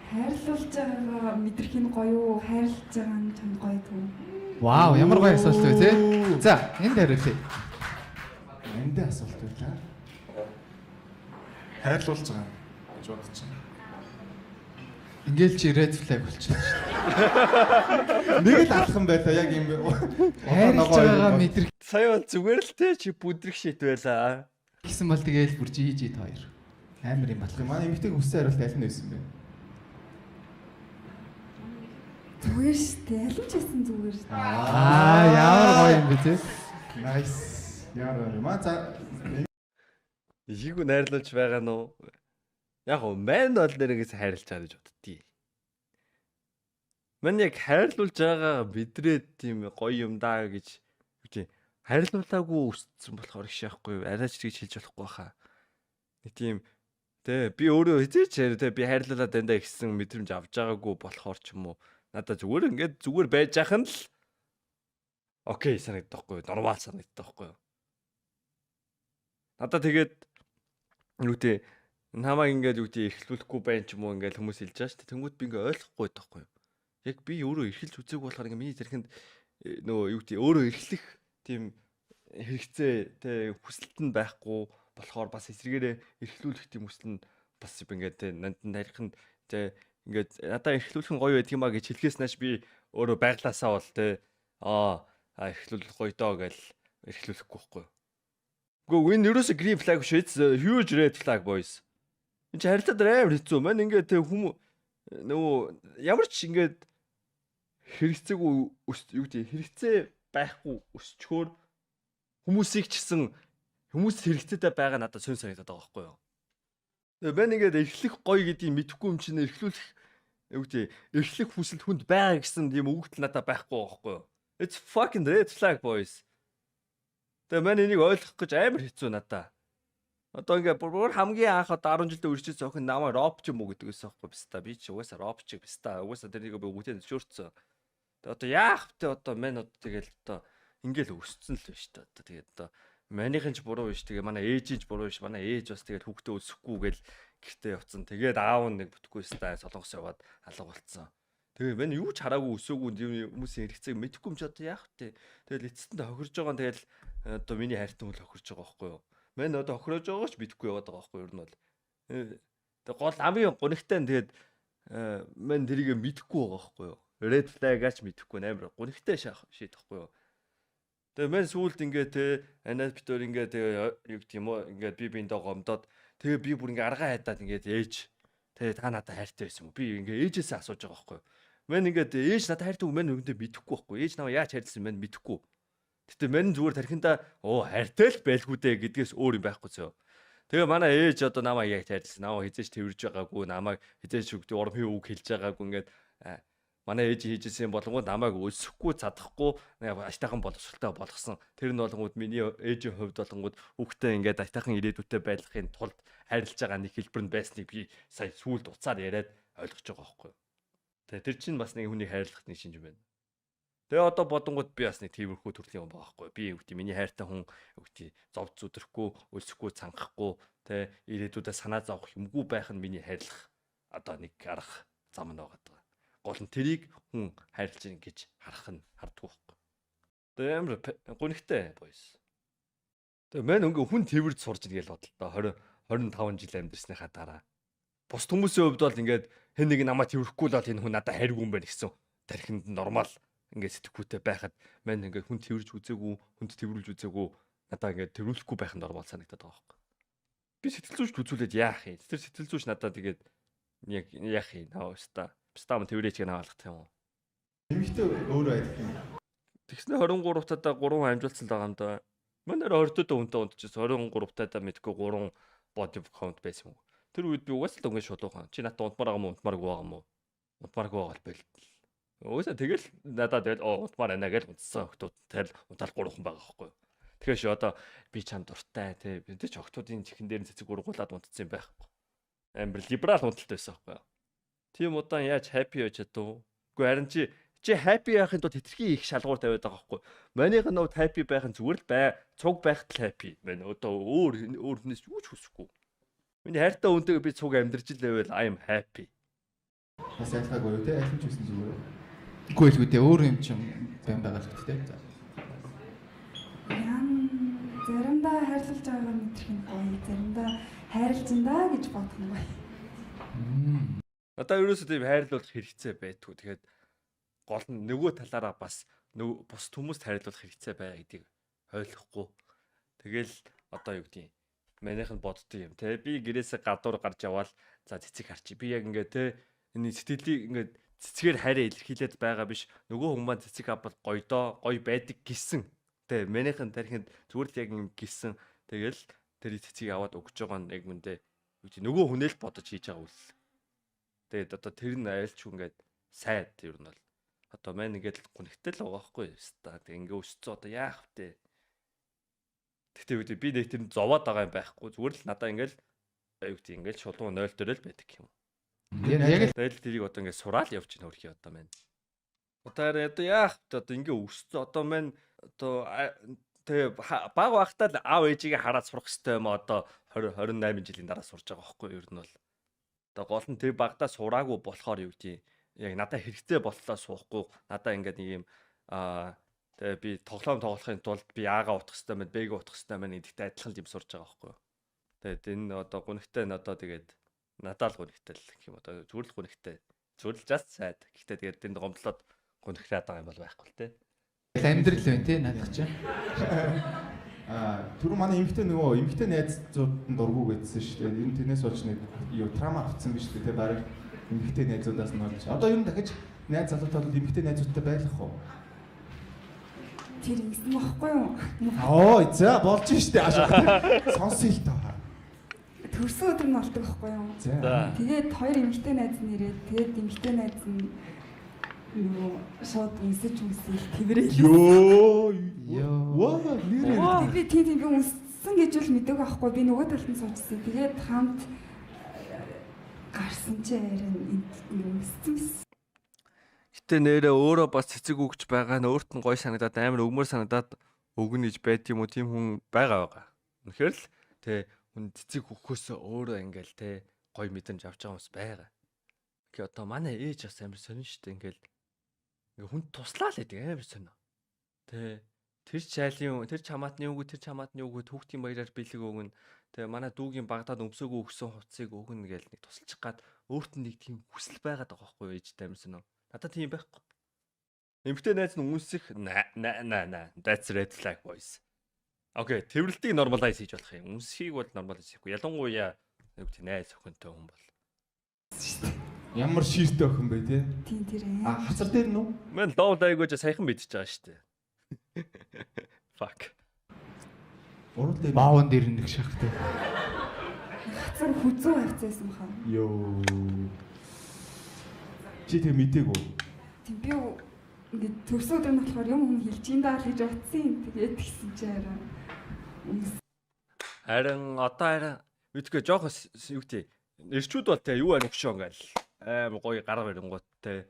Speaker 5: Хайрлуулж байгаагаа мэдрэх нь гоё уу? Хайрлаж байгаа нь чанд гоё дүү.
Speaker 2: вау ямар гоё асуулт вэ те. За энд хариулъя.
Speaker 3: Энд асуулт байлаа.
Speaker 4: Хайрлуулж байгаа гэж бодож байна.
Speaker 2: Ингээл чи red flag болчихсон.
Speaker 3: Нэг л алах юм байлаа яг юм.
Speaker 2: Хайрлаж байгаа мэдрэх
Speaker 1: Сая бол зүгээр л те чи бүдрэх шит байлаа.
Speaker 2: гэсэн бол тэгээл бүр жижид хоёр. Амар юм батлах.
Speaker 3: Манай эмэгтэйг хүссэн хариулт аль нь байсан бэ?
Speaker 5: Зүгээр шүү дээ. Аль ч гэсэн зүгээр шүү дээ.
Speaker 2: Ямар гоё юм бэ те.
Speaker 3: Nice. Яараа. Маа за
Speaker 1: Ийгүү найрлуулж байгаа нь уу? Яг уу мань бол нэрээс хайрлаж байгаа гэж боддتي. Мань яг хайрлуулж байгаа бидрээд тийм гоё юм даа гэж үгүй хайрлуулаагүй өссөн болохоор их шахахгүй арайч гэж хэлж болохгүй хаа. Нэг тийм тэ би өөрөө хэзээ ч тэ би хайрлуулаад дандаа ихсэн мэдрэмж авч байгаагүй болохоор ч юм уу надад зүгээр ингээд зүгээр байж ахын л окей санагддаг байхгүй нормал санагддаг байхгүй. Надад тэгээд юу гэдэг намайг ингээд юу гэдэг эрхлүүлэхгүй байх ч юм уу ингээд хүмүүс хэлж байгаа шүү дээ. Тэнгүүд би ингээд ойлгохгүй байхгүй. Яг би өөрөө эрхэлж үзег болохоор ингээд миний тэрхэнд нөгөө юу гэдэг өөрөө эрхлэх тийм хэрэгцээ тэ хүсэлт нь байхгүй болохоор бас эсрэгээрээ эрхлүүлэх тийм хүсэл нь бас ингээд тэ нандин тарихын тэ ингээд надаа эрхлүүлэх нь гоё байдаг юм а гэж хэлхээс нааш би өөрөө байглаасаа бол тэ эрхлүүлэх гоё доо гэж эрхлүүлэхгүй байхгүй. Гэхдээ энэ юуроос green flag биш, it's a huge red flag boys. Энд чи харилцаад амар хэцүү. Мань ингээд тэг нөгөө ямар ч ингээд хэрэгцээгүй юу гэдэг хэрэгцээ байхгүй өсчхөөр хүмүүсийг ч гэсэн хүмүүс хэрэгцээтэй байгаа надад сонь санагдаад байгаа байхгүй юу. Тэгээ мань ингээд эхлэх гоё гэдгийг мэдэхгүй юм чинь эхлүүлэх юу гэдэг эхлэх хүсэл хүнд байгаа гэсэн юм өгөгдөл надад байхгүй байгаа байхгүй юу. It's fucking red flag boys. Тэгээ мань энийг ойлгох гэж амар хэцүү надад. Одоо ингээ бүр хамгийн анх одоо 10 жилдээ үржиж зохин намаа робч юм уу гэдэг байсан байхгүй биз та. Би ч угаасаа робч биз та. Угаасаа тэрнийг би үгтэй зөвшөөрцөн. Тэгээ одоо яах вэ одоо мань одоо тэгэл одоо ингээл өсцөн л байна шүү дээ. Одоо тэгээд одоо манийхэн ч буруу биш. Тэгээ манай ээжийн ч буруу биш. Манай ээж бас тэгэл хүүхдээ өсөхгүй гэл гэртээ явцсан. Тэгээд аав нэг бүтэхгүй стай солонгос яваад алга болцсон. Тэгээ мань юу ч хараагүй өсөөгүй хүмүүсийн хэрэгцээг мэдэхгүй юм чи одоо яах вэ? Тэгэл эцэстэн хохирж байгаа нь тэгэл одоо миний хайртан үл хохирж байгаа байхгүй юу? Мэн одоо хохирож байгаа ч бидэхгүй яваад байгаа байхгүй юу? Ер нь бол. Тэгээ гол хамгийн гонигтай нь тэгээд мэн тэрийг мэдэхгүй байгаа байхгүй юу? Red flag-аач мэдэхгүй амар гонигтай шийдэхгүй юу? Тэгээ мэн сүүлд ингээ те анаа битөр ингээ тэгээ юу гэх юм уу ингээ би биэндээ гомдоод тэгээ би бүр ингээ аргаа хайдаад ингээ ээж тэгээ та надад хайртай байсан юм уу? Би ингээ ээжээсээ асууж байгаа байхгүй юу? Мэн ингээ ээж надад хайртай мэн өгдөө мэдэхгүй байхгүй юу? Ээж намайг яаж хайрлсан мэн мэдэхгүй. Гэтэ мэн зүгээр тархинда хайртай л байлгүй дээ гэдгээс өөр юм байхгүй зөө. Тэгээ манай ээж одоо намайг яг хайрлсан. Намайг хизээч тэрвэрж байгаагүй, намайг хизээч өгдөө урам хий үг хэлж байгаагүй ингээд манай ээж хийжсэн болгоод намайг өсөхгүй цадахгүй аштайхан боловсралтай болгосон. Тэр нь болгоод миний ээжийн хувьд болгоод хүүхдээ ингээд аштайхан ирээдүйтэй байлгахын тулд хайрлаж байгаа нэг хэлбэр нь байсныг би сая сүүлд уцаар яриад ойлгож байгаа байхгүй. Тэгээ тэр чинь бас нэг хүнийг хайрлах нэг шинж юм байна. Тэгээ одоо бодонгууд би бас нэг тиймэрхүү төрлийн юм байгаа байхгүй. Би үгти миний хайртай хүн үгти зовд зүдрэхгүй, өлсөхгүй, цангахгүй, тэ ирээдүйдээ санаа зовох юмгүй байх нь миний хайрлах одоо нэг арга зам нь байгаа. Гол нь тэрийг хүн хайрлаж ийн гэж харах нь харддаг байхгүй. Тэгээ амар гонигтай boys. Тэгээ мэн өнгө хүн тэрвэрж сурж ийн гэж бодлоо. 25 жил амьдсныхаа дараа. Бус хүмүүсийн хувьд бол ингээд хэн нэг намайг тэрвэрэхгүй л бол энэ хүн надад хайргүй юм байна гэсэн. Тархинд нормал ингээд сэтгүүтэй байхад мань ингээд хүн тэрвэрж үзээгүй, хүнд тэрвэрлж үзээгүй надаа ингээд тэрвэрлэхгүй байх нь нормал санагдаад байгаа байхгүй. Би сэтгэл зүйч үзүүлээд яах юм? Тэр сэтгэл зүйч надаа тэгээд яг яах юм? Наавста. Бистам тэрвэрэж гэнэ хаалгах юм уу?
Speaker 3: Эмэгтэй өөрөө айдах юм.
Speaker 1: Тэгснэ 23 татаа 3 амжилтсан байгаа юм да. Манай 20 доо үнтэй унтчихсан 23 татаа мэдгүй 3 body count байсан юм. Тэр үед би угаасаа л өнгө шулуухан. Чи надад унтмаар байгаа юм уу? Унтмааргүй байгаа юм уу? Унтмааргүй байгаа бол Өөсөө тэгэл надад тэгэл унтмаар байна гэж унтсан охтууд тэгэл унтаал 3 хүн байгаа байхгүй. Тэгэхээр ши одоо би чам дуртай тий бид ч охтуудын чихэн дээр цэцэг ургуулад унтсан юм байхгүй. Амар либерал унталтай байсан байхгүй. Тийм удаан яаж happy байж чадав? Үгүй харин чи happy байхын тулд хэтэрхий их шалгуур тавиад байгаа байхгүй. Манийх нь нууд happy байхын зүгээр л цуг байхад л happy байна. Одоо өөр хүнээс юу ч хүсэхгүй. Миний хайртай хүнтэйгээ би цуг амьдарч л байвал I am happy.
Speaker 2: Бас ялгаагүй юу те аль ч үсэн зүгээр. Үгүй л үдээ өөр юм чим байн байгаа л гэхдээ.
Speaker 5: Заримдаа хайрлаж байгаа мэдрэх нь гоё, заримдаа хайрлаж индаа гэж бодох нь гоё.
Speaker 1: Одоо ерөөсөө тийм хайрлуулах хэрэгцээ байдгүй. Тэгэхээр гол нь нөгөө талаараа бас бус хүмүүст хайрлуулах хэрэгцээ бай гэдгийг ойлгохгүй. Тэгэл одоо юу гэдгийг манайхан боддөг юм те. Би гэрээсээ гадуур гарч яваал за цэцэг харчи. Би яг ингээ те энэ сэтгэлийг ингээ цэцгээр хайраа илэрхийлээд байгаа биш. Нөгөө хүмүүс маань цэцэг авбал гоё байдаг гисэн. Тэ манайхан тархинд зүгээр л яг юм гисэн. Тэгэл тэр цэцгийг аваад өгч байгаа нь яг мэндэ нөгөө хүнээ л бодож хийж байгаа үл. Тэгээд одоо тэр нь айлч ингээд сайд ер нь бол одоо маань ингээд гонхтой л байгаа байхгүй юу ста. Тэг ингээ өсцөө одоо яах вэ? Тэгтээ би нэг тэр зовоод байгаа юм байхгүй. Зүгээр л надаа ингээл аюу гэх ингээл шулуун 0 дээр л байдаг юм. Яг л тэгэл тэрийг одоо ингээд сураал явж байна хөрхий одоо маань. Одоо яах вэ? Одоо ингээ өсцөө одоо маань одоо тэгээ баг багтаа л аав ээжигээ хараад сурах хэрэгтэй юм одоо 28 жилийн дараа сурж байгаа байхгүй юу ер нь бол. Одоо гол нь тэр багтаа сураагүй болохоор юу гэдэг яг надад хэрэгтэй боллоо суухгүй надаа ингээд нэг юм тэгээ би тоглохын тулд би аагаа утгах хэрэгтэй байна бэгээ утгах хэрэгтэй байна гэдэгт адилхан юм сурж байгаа байхгүй юу. Тэгээд энэ одоо гонхтой нь одоо тэгээд надад л гонхтой л гэх юм одоо зүгээр л гонхтой зүгээр л just сайд. Гэхдээ тэгээд тэнд гомдлоод гонхраад байгаа юм бол байхгүй л те.
Speaker 2: Амьдрал байна те надад чинь.
Speaker 3: түрүү манай эмэгтэй найзууд нь дургу гэдсэн шүү дээ. Ер нь тэрнээс болж нэг юу трама авцсан биш үү те барыг эмэгтэй найзуудаас нь олж. Одоо ер нь дахиж найз залуутай бол эмэгтэй найзуудтай байх уу?
Speaker 5: Тэр ингэсэн байхгүй юу?
Speaker 3: Оо за болж штэ сонсъё л таа.
Speaker 5: Төрсөн өдөр нь олдог байхгүй юу?
Speaker 3: За.
Speaker 5: Тэгээд хоёр эмэгтэй найз нэрээд тэгээд эмэгтэй найз нь юу шууд үнсэж тэрэл.
Speaker 3: Йоо. Ваа нэр.
Speaker 5: Би тийм би үнссэн гэж бол мэдээгүй байхгүй. Би нөгөө талд нь суучсан. Тэгээд хамт гарсан чи арай үнссэн.
Speaker 1: Гэтэ нэрээ өөрөө бас цэцэг өгч байгаа нь өөрт нь гоё санагдаад амар өгмөр санагдаад өгнө гэж байт юм уу, тийм хүн байгаа. Үнэхээр л тэ хүн цэцэг өгөхөөсөө өөрөө ингээл тэ гоё мэдрэмж авч байгаа хүмүүс байгаа. Гэхдээ одоо манай ээж бас амар сонин штэ ингээл хүн туслаа л гэдэг амар сонио. Тэ тэр чамаатны үгүй түүхтийн баяраар бэлэг өгнө. Тэгээ манай дүүгийн Багдад өмсөөгөө өгсөн хувцсыг өгнө гээл нэг тусалчих гад өөрт нь нэг тийм хүсэл байгаад байгаа байхгүй юу ээжтэй амар сонио. Надад тийм байхгүй. Эмэгтэй найз нь үнсэх that's red flag boys. Окей, тэрвэрлтийг нормалайз хийж болох юм. Үнсхийг бол нормалайз хийхгүй. Ялангуяа нэг тийм найз охинтой хүн бол.
Speaker 3: Ямар шииртэй охин бэ те?
Speaker 5: Тийм тэр.
Speaker 3: Хацар дээр нү?
Speaker 1: Мен лоо дайгууж саяхан мэдчихэж байгаа шүү дээ. Fuck.
Speaker 3: Урал дээр
Speaker 2: Маавн дээр нэг шахтай.
Speaker 5: Хацар хүзүү хавцаасан хаа.
Speaker 3: Йоо. Чи тэг мэдээгүй.
Speaker 5: Тийм би ингээд төрсөн өдөр нь болохоор юм хүн хэлж ин даа л гэж утсан. Тэгээд тэгсэн чи арай.
Speaker 1: Харин одоо мэдгүй жоох юу гэдэг эрчүүд бол те юу анигшоо ингээл амар гоё гар барингууд те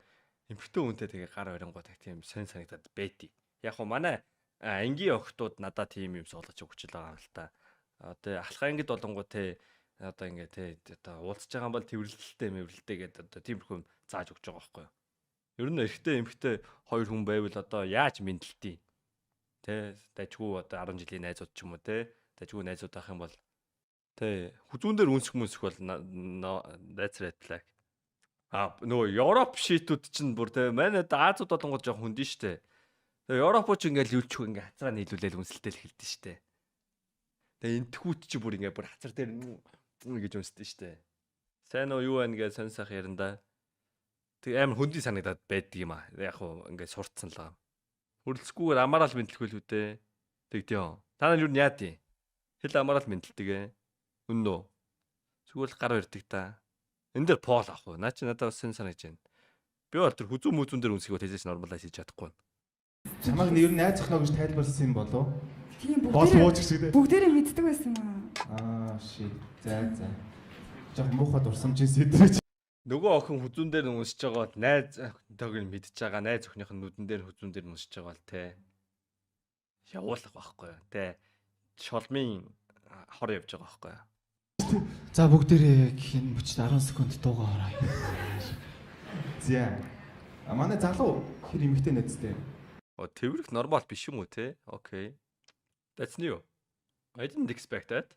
Speaker 1: эмхтэн үнтэй тэгээ гар барингууд тийм сонь санагдаад бэти. Яг хуу манай ангийн охтууд надад тийм юм суулгаж өгч байгаа юм л та. Одоо ахлах ангид болонгоо те одоо ингээ те одоо уулзж байгаа бол тэрвэрлэлтэй гэдэг одоо тиймэрхүү зааж өгч байгаа байхгүй юу. Ер нь эрэгтэй эмхтэй хоёр хүн байвал одоо яаж мэдлэлтий. Тэ дажгүй одоо 10 жилийн найзууд ч юм уу те дажгүй найзууд авах юм бол тэ хүзүүн дээр үнсэх бол that's red flag. Нөгөө Европ шийтүүд чинь бүр те манай Азууд болонгод жоох хүндэн штэ. Тэгээ Европч ингээл юулчих ингээ хацраа нийлүүлээл үнсэлтэл эхэлдэж штэ. Тэгээ энтхүүт чи бүр ингээ бүр хацар дээр гэж үнсдэж штэ. Сайн уу юу байна гэж сонсох яранда. Тэг амар хөндий санагдаад байдаг юм аа. Яг хуу ингээ сурцсан л. Хөрөлцгүйгээр амаарал мэдлэхгүй л үдээ. Тэгдээ. Та нар юу яа тий? Хэл амаарал мэдлдэг. Үнэн үү? Зүгээр л гар барьдаг та. Энд дээр пол авах уу? Наа чи надад бас сэн санаж байна. Би бол тэр хүзүү мүзүүн дээр үнсгөө тэжээс нормалайз хийж чадахгүй.
Speaker 3: Чамайг нэр нь найз охиноо гэж тайлбарласан юм болов?
Speaker 5: Тийм
Speaker 3: Бол ууч гэсэн үү?
Speaker 5: бүгдээрээ мэддэг байсан юм аа.
Speaker 3: Shit. За. Жог муухай дурсамж сэдвэж.
Speaker 1: Нөгөө охин хүзүүн дээр үнсэж байгаа бол найз охинтойг нь мэдж байгаа. Найз охиных нь нүдэн дээр хүзүүн дээр үнсэж байгаа бол те. Явуулах байхгүй юу? Те. Шолмын хор явж байгаа байхгүй юу?
Speaker 2: За бүгдээрээ гэх юм бүч 10 секунд дуугаа ороо.
Speaker 3: За. Манай залуу хэр эмэгтэй найзтай.
Speaker 1: Тэрвэрх нормал биш юм уу те? Окей. That's new. I didn't expect that.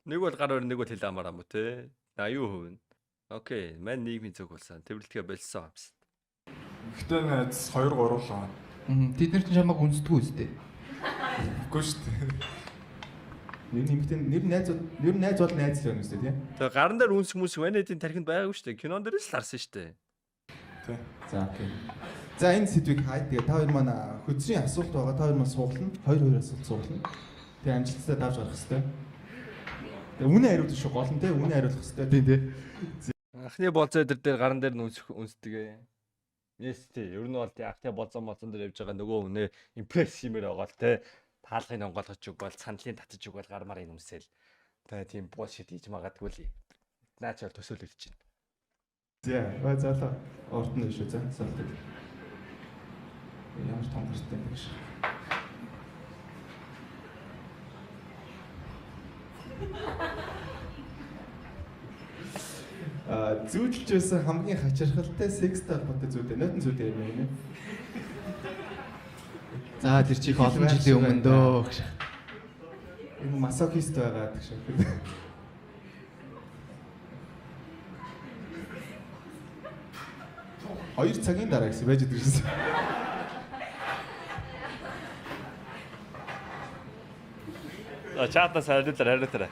Speaker 1: Нэг бол гар нэг бол хэл амаар юм уу те? Аюу хөвн. Окей, мань нийгмийн зөв болсон. Тэрвэрлтгээ болсон юм байна.
Speaker 4: Ихтэй найз 2 3 лаа.
Speaker 2: Тэд нар ч чамайг үнсдэггүй үстэй.
Speaker 4: Үгүй шүү дээ.
Speaker 3: Нэр найз бол найз л юм үстэй тийм.
Speaker 1: Тэгээ гаран дээр үнс хүмүүс ванэдийн тархинд байгаагүй шүү дээ. Кинон дээрээс л харсан шүү дээ.
Speaker 4: Тэ.
Speaker 3: За окей. За энэ сэдвийг хай. Тэгээ та хоёр маань хөдсрийн асуулт байгаа. Та хоёр маань суулна. 2 асуулт суулна. Тэгээ амжилттай давж гарах хэрэгтэй. Тэгээ үнэ хариулах шүү гол нь те. Үнэ хариулах хэрэгтэй тийм те.
Speaker 1: Анхны болцоо дээр гаран дээр нь үнсдэг. Yes тий. Ер нь бол тий анхны болцон дээр явж байгаа нөгөө үнэ импресс хиймээр байгаа л те. Таалгыг онгойлгож өгвөл сандлын татаж өгвөл гармаар юм өмсөөл. Тэгээ тийм bullshit хийж магадгүй л. Наач бол төсөөлөгдөж байна.
Speaker 3: За, залуу орд нь шүү. За, салдаг. Ямар том гэртэй юм биш. Зүүдэлж байсан хамгийн хачирхалтай секс талбартай зүйтэй нотон зүйтэй юм байна.
Speaker 2: За тэр чих олон жилийн өмнө дөө гэж.
Speaker 3: Энэ масокист байгаа гэх шиг. Хоёр цагийн дараа гэсэн байж дэрсэн.
Speaker 1: Чаатаас хариултаа.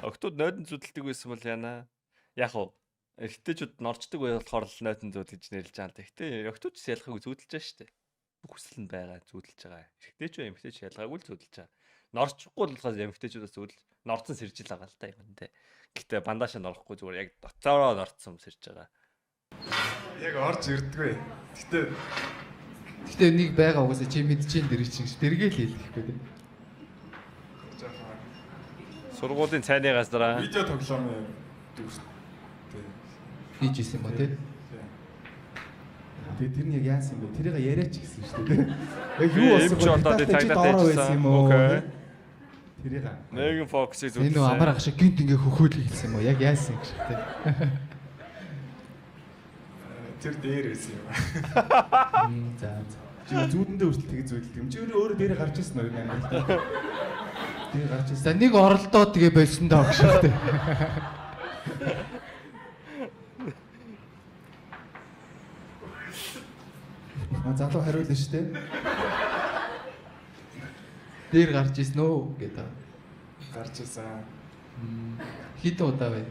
Speaker 1: Октод нойдон зүтэлдэг байсан бол яана. Яг уу эргэжтэйчүүд норчдөг бай болохоор л нойдон зүт гэж нэрлэж байгаа юм. Гэхдээ октод ч ялгаагүй зүтэлж байгаа шүү дээ. Хүсэл нь байгаа зүтэлж байгаа. Эргэжтэйч бай эмэгтэйч ялгаагүй л зүтэлж байгаа. Норчихгүй л болохоос эмэгтэйчүүдээс зүтэлж норцсон сэржил байгаа л та юм дээ. Гэхдээ бандаашаа норохгүй зүгээр яг доцоороо норцсон сэрж байгаа.
Speaker 4: Яг орж ирдэггүй.
Speaker 2: Гэтэ нэг байгаа угаасаа чи мэдчихээн дэр чинь дэргээл хэлэхгүй тийм.
Speaker 1: Сургуулийн цайнаас дараа
Speaker 4: Видео тоглоомын дүрс.
Speaker 2: Хийж исэн юм тий.
Speaker 3: Тэгээ тэр нь яг яасан юм бэ? Тэрийг яриач гэсэн шүү дээ. Яг юу
Speaker 1: Эмч
Speaker 3: болсон
Speaker 1: болоод
Speaker 3: бэ?
Speaker 1: тагнаад
Speaker 3: байсан юм уу?
Speaker 1: Окей.
Speaker 3: Тэрийг
Speaker 1: Нэгэн фокусыг
Speaker 2: Энэ нөө амар ах шиг гинт ингээ хөхөөлөг хэлсэн юм уу? Яг яасан гэж тий.
Speaker 4: Тэр дээр байсан юм.
Speaker 2: За.
Speaker 3: чи зүүдэндээ хүртэл тэгээ зүйдэлдэг юм. Чи өөрөө дээрээ гарч ирсэн үү юм аа. Тэгээ гарч ирсэн.
Speaker 2: За нэг оролдоо тэгээ болсон даа гэж тий.
Speaker 3: Залуу хариулна шүү дээ.
Speaker 2: Дээр гарч ирсэн үү гэдэг.
Speaker 4: Гарч ирсэн.
Speaker 2: Хэд удаа вэ?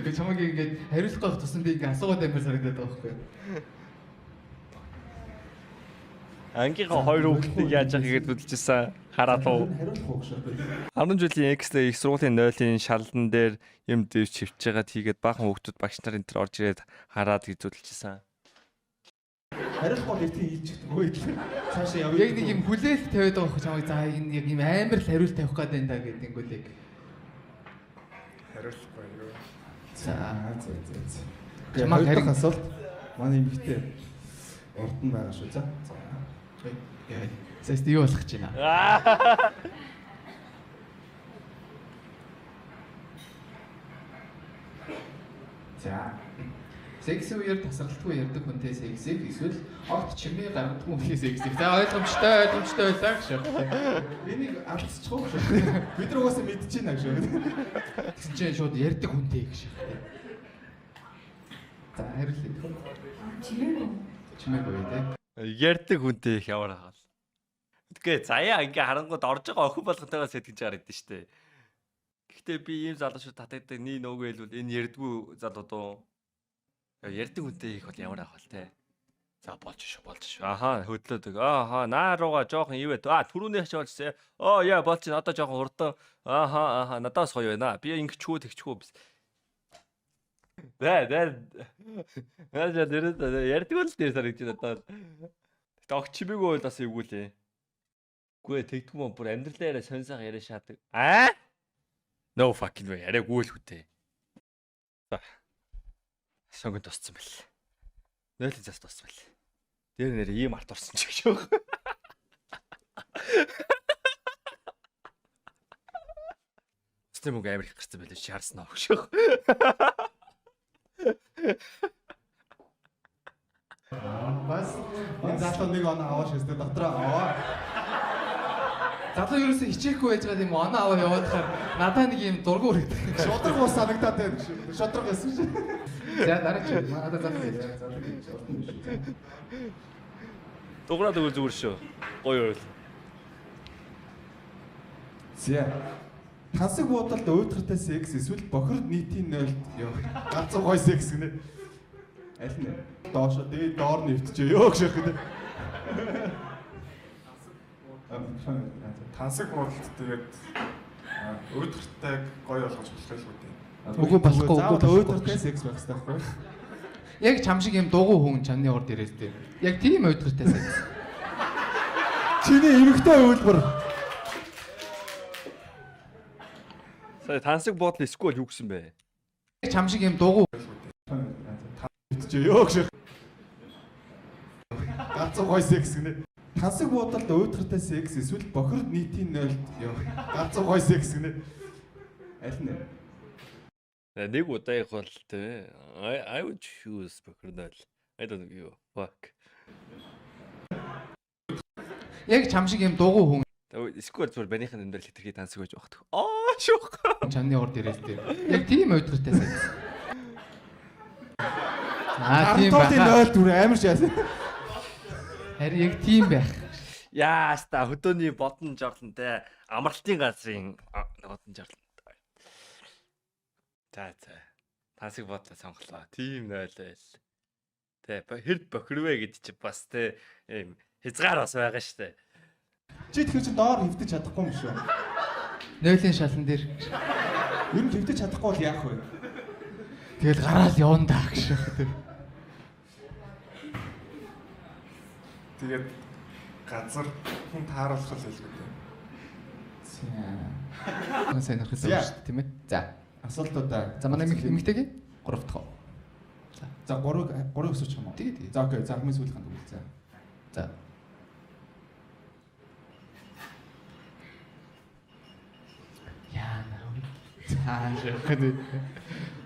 Speaker 2: Би чамайг ингээд хариулах гэх тусан би ингээд асуугаад амар санагдаад байгаа байхгүй.
Speaker 1: Ангийнхаа хоёр хүүхдийг яаж яагаад хөдөлжсэн хараад уу.
Speaker 3: Хариулах уу гэж.
Speaker 1: 10 жилийн X-тэй их сургуулийн 0-ын шалан дээр юм дэвч хөвч байгаад хийгээд баахан хүүхдүүд багш нар энэ төр орж ирээд хараад хэзүүлчихсэн.
Speaker 3: Хариулах бол эртний хийчихдэг үгүй л. Цаашаа явъя.
Speaker 2: Яг нэг юм хүлээлт тавиад байгаа байхгүй чамайг за энэ яг юм амар л хариулт тавих гээд байна да гэдэг ингүүлэг.
Speaker 4: Хариулахгүй юу?
Speaker 3: За.
Speaker 2: Чамайг
Speaker 3: Чамайг харих асуулт. Манай эмэгтэй урд нь байгаа шүү. За.
Speaker 2: Яа. Сэст юу болох гэж байна? За. Секс үеэр тасралтгүй ярьдаг хүнтэй сексийг эсвэл огт чимээ гаргадаг хүнтэй сексийг. За ойлгомжтой байлаа гэж.
Speaker 3: Энийг алдчихгүй шүү. Бид нар угаасаа мэдчихээн аа шүү.
Speaker 2: Тэгсэн чинь шууд ярьдаг хүнтэй гэж. За хариулъя. Чимээ гоё те.
Speaker 1: Ярддаг хүнтэй их ямар хаал. Тэгээ заяа ингээ харангууд орж байгаа охин болгонтойгоо сэтгэж байгаа гэдэг штэ. Гэхдээ би ийм залуучууд татагддаг нэг нөгөө хэлвэл энэ ярдгүү залууд уу. Ярддаг хүнтэй их бол ямар хаал те. За болж шүү. Аха хөдлөөдөг. Аха наарууга жоохон ивэ. Түрүүнийх ч болчихсон. Яа болж чинь одоо жоохон хурдан. Аха надаас гоё байна. Би ингэчгүй тэгчгүй биш. Ярддаг л дээр санагдаж надад. Тэгтээ огт чимээгүй бол бас эвгүй лээ. Гүй тэгдэггүй бүр амьдралаараа сонирсоо яриа шаадаг. No fucking way. Яриаггүй л хүтэй. Сонгонд туссан байл. Нойлын зас туссан байл. Дээр нэр ийм арт орсон ч гэж байна. Стрим үг амар их гарсан байл чи харсан аа гэж.
Speaker 3: Бас энэ залуу нэг оноо аваа шээстэй дотроо аваа.
Speaker 2: Залуу ерөөсөө хичээхгүй байж байгаа юм оноо аваа яваад хаар надаа нэг юм дургуур гэдэг.
Speaker 3: Шодрог ус санагдаад байна. Шодрог байсан шүү.
Speaker 2: За дараа чи надаа залуу байж.
Speaker 1: Дуграад өгөл зүгээр шүү. Гоё юу.
Speaker 3: Зя. Тансаг буудалд уйдгартай секс эсвэл бохирд нийтийн 0-д ёо. Ганцхан гой секс гинэ. Аль нь? Доошо дээд доор нь өвтчихөө гэж хэлэхэд.
Speaker 4: Тансаг бодолд тэгээд өөдөртэй гоё болгож болох юм үү?
Speaker 2: Үгүй болохгүй.
Speaker 3: Заавал уйдгартай секс байх хэрэгтэй байхгүй?
Speaker 2: Яг чам шиг юм дуугүй хүн чамны урд ирээс дээ. Яг тийм уйдгартай секс.
Speaker 3: Чиний эмэгтэй үйлдвэр.
Speaker 1: Сая тансаг буудлын скул юу гэсэн бэ?
Speaker 2: Яг чам шиг юм дуугүй.
Speaker 3: Өвтчихөө гэж. Ганцхан гой секс гинэ. Тансаг буудалд уйдгартай секс эсвэл бохирд нийтийн 0-д ёо. Ганцхан гой секс гинэ. Аль нь?
Speaker 1: Нэг удаа их бол тэ. I would choose бохирдол. I don't know. Fuck.
Speaker 2: Яг чам шиг юм дуугүй хүн
Speaker 1: Скул зүгээр банийхан энэ дээр хэтэрхий тансаг байж багт. Шүүх.
Speaker 2: чамны урд ирээс дээ. Яг тийм уйдгартай секс. тийм
Speaker 3: Гартуудын 0
Speaker 2: байх.
Speaker 3: дүр амар шаасан.
Speaker 2: Харин яг тийм байх.
Speaker 1: Яаста хөдөөний бодон жорлонтэй амралтын газрын бодон жорлон. За. Тасыг бодлоо сонголоо. Тим 0 байл. Тэ хэрд бохирвэ гэд чи бас тэ ийм хязгаар бас байгаа штэ.
Speaker 3: Чи тэгэхээр чи доор хөвтөж чадахгүй юм шүү.
Speaker 2: Нойлын шалан дээр.
Speaker 3: Ер нь хөвтөж чадахгүй бол яах вэ?
Speaker 2: Тэгэл гараал явна даа гэж.
Speaker 4: Тэгээд газар хүн тааруулах л хэлгүй дээ.
Speaker 2: За. Сонирхол шүү дээ, тийм ээ. За.
Speaker 3: Асуултуудаа.
Speaker 2: За манай эмэгтэйг 3 дахь.
Speaker 3: За 3-ыг өсөж юм уу?
Speaker 2: Тэгээ.
Speaker 3: За окей. За хамгийн сүүлийнх нь үгүй. За.
Speaker 2: Яана. Хаашаа.